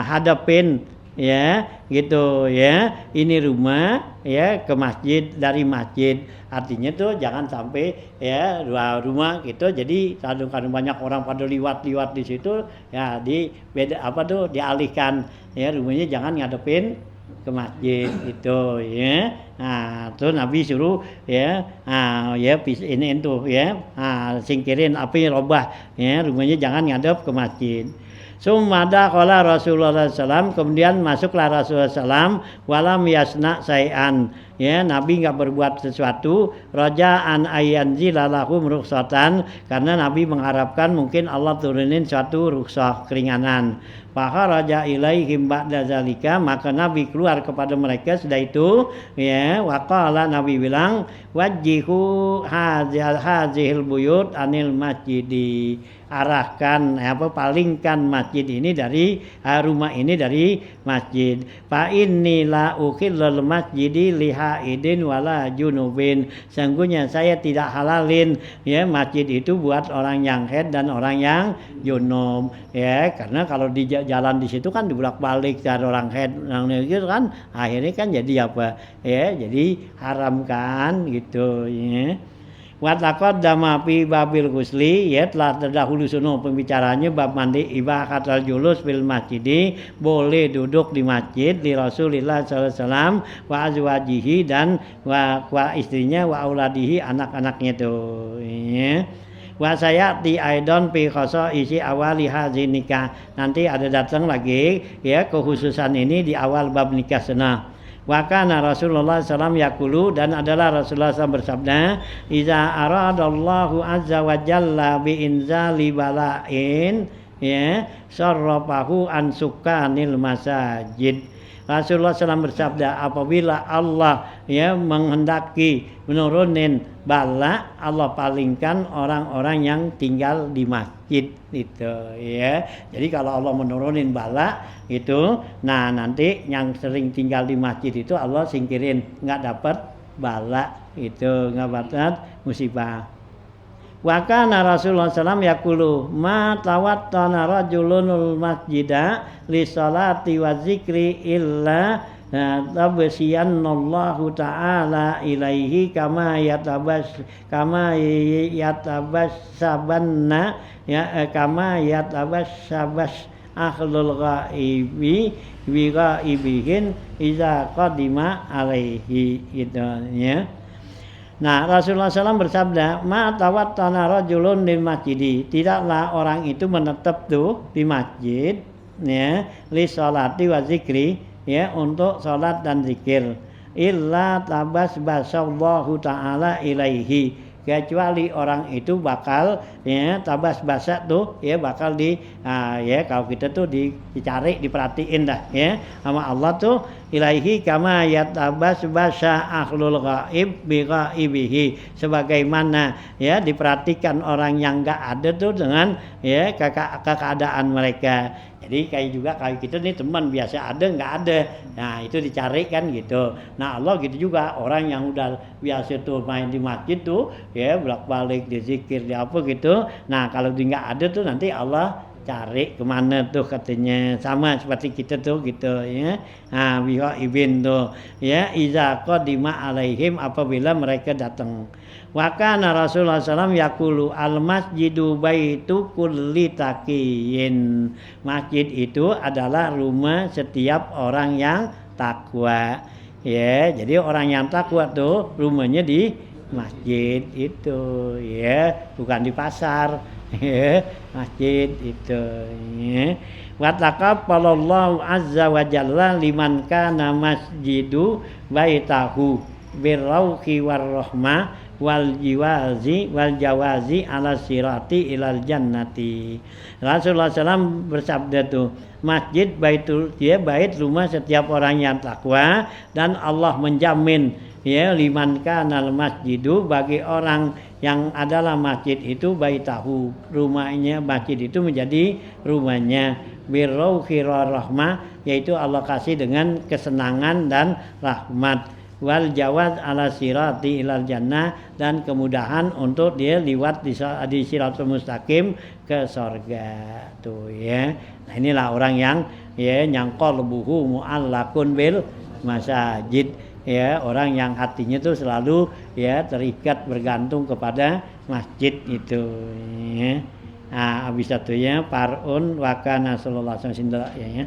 hadapin, ya, gitu, ya, ini rumah, ya, ke masjid, dari masjid. Artinya tuh jangan sampai, ya, dua rumah gitu, jadi kadang-kadang banyak orang pada liwat di situ, ya, dialihkan, ya, rumahnya jangan ngadepin ke masjid itu, ya. Nah, tuh Nabi suruh, ya, ya, ini tuh, ya, singkirin api robah, ya, rumahnya jangan ngadep ke masjid. Sumada qala Rasulullah SAW, kemudian masuklah Rasulullah SAW, walam yasna sayan, ya, Nabi enggak berbuat sesuatu, raja'an ayanzila lahum rukhsatan, karena Nabi mengharapkan mungkin Allah turunin suatu rukhsah, keringanan. Fakharaja ilaihim ba'da zalika, maka Nabi keluar kepada mereka sudah itu, ya, waqala, Nabi bilang wajjihu hazihil buyut anil masjidi, arahkan, palingkan masjid ini dari rumah ini dari masjid. Fa inni la ukhillal masjidi lihaidin wala junubin, sungguhnya saya tidak halalin, ya, masjid itu buat orang yang haid dan orang yang junub, ya, karena kalau di jalan di situ kan dibolak-balik dari orang haid, orang gitu kan, akhirnya kan jadi apa, ya, jadi haram kan, gitu, ya. Wa taqaddama fi babil ghusli, ya, telah terdahulu sunnah pembicaranya bab mandi ibahatul julus fil masjidi, boleh duduk di masjid li Rasulillah sallallahu alaihi wasallam wa azwajihi, dan wa istrinya, wa auladihi, anak-anaknya tuh, ya. Wa sayati aidon fi isi awali hadzi nikah, nanti ada datang lagi, ya, kekhususan ini di awal bab nikah sunnah. Wa kana Rasulullah SAW yaqulu, dan adalah Rasulullah SAW bersabda, iza aradallahu azza wa jalla bi inzali bala'in, ya, sarrafahu an sukanil masajid. Rasulullah SAW bersabda, apabila Allah, ya, menghendaki menurunin bala, Allah palingkan orang-orang yang tinggal di masjid. masjid itu ya. Jadi kalau Allah menurunin bala itu, nah nanti yang sering tinggal di masjid itu Allah singkirin, nggak dapat bala itu, nggak dapat musibah. Wa kana Rasulullah sallallahu yaqulu ma tawattana rajulunul masjida li sholati wa zikri illa tabsiyanallahu ta'ala ilaihi kama yatabassabanna ya kama yatabassabas akhlul ghaibi bi ghaibihin iza qadima alaihi gitu ya. Nah, Rasulullah SAW bersabda, ma tawattana rajulun lil masjidi. Tidaklah orang itu menetap tuh di masjid ya, li sholati wa zikri ya, untuk salat dan zikir. Illa tabasbasallahu ta'ala ilaihi. Kecuali orang itu bakal ya tabasbasa tuh ya bakal ya kalau kita tuh dicari diperhatiin dah ya sama Allah tuh ilaihi kama yatabasbasa akhlul ghaib bi ghaibihi, sebagaimana ya diperhatikan orang yang enggak ada tuh dengan ya keadaan mereka. Jadi kayak juga kayak kita nih teman biasa ada nggak ada, nah itu dicari kan gitu. Nah Allah gitu juga, orang yang udah biasa tuh main di masjid tuh ya bolak-balik di zikir di apa gitu. Nah kalau dia nggak ada tuh nanti Allah cari kemana tuh katanya, sama seperti kita tuh gitu ya. Nah biha ibin tuh ya iza qadima alaihim, apabila mereka datang. Wa kana Rasulullah SAW yaqulu al masjidu baitu kulli taqiyin. Masjid itu adalah rumah setiap orang yang takwa. Ya, jadi orang yang takwa tuh rumahnya di masjid itu ya, bukan di pasar. Ya, masjid itu ya. Wa taqabbalallahu azza wa jalla liman kana masjidu baitahu birrauhi warahmah wal jawazi ala sirati ilal jannati. Rasulullah SAW bersabda tuh, masjid baitul dia bait rumah setiap orang yang takwa, dan Allah menjamin ya liman kanal masjidu, bagi orang yang adalah masjid itu baitahu, rumahnya masjid itu menjadi rumahnya, birrauhi rahmah, yaitu Allah kasih dengan kesenangan dan rahmat, wal jawaz ala sirati ilal jannah, dan kemudahan untuk dia liwat di siratul mustaqim ke surga tuh ya. Nah inilah orang yang ya nyangkol buhu mu'allakun bil masajid ya, orang yang hatinya tuh selalu ya terikat bergantung kepada masjid itu ya. Nah habis itu ya parun wa kana sallallahu alaihi wasallam ya.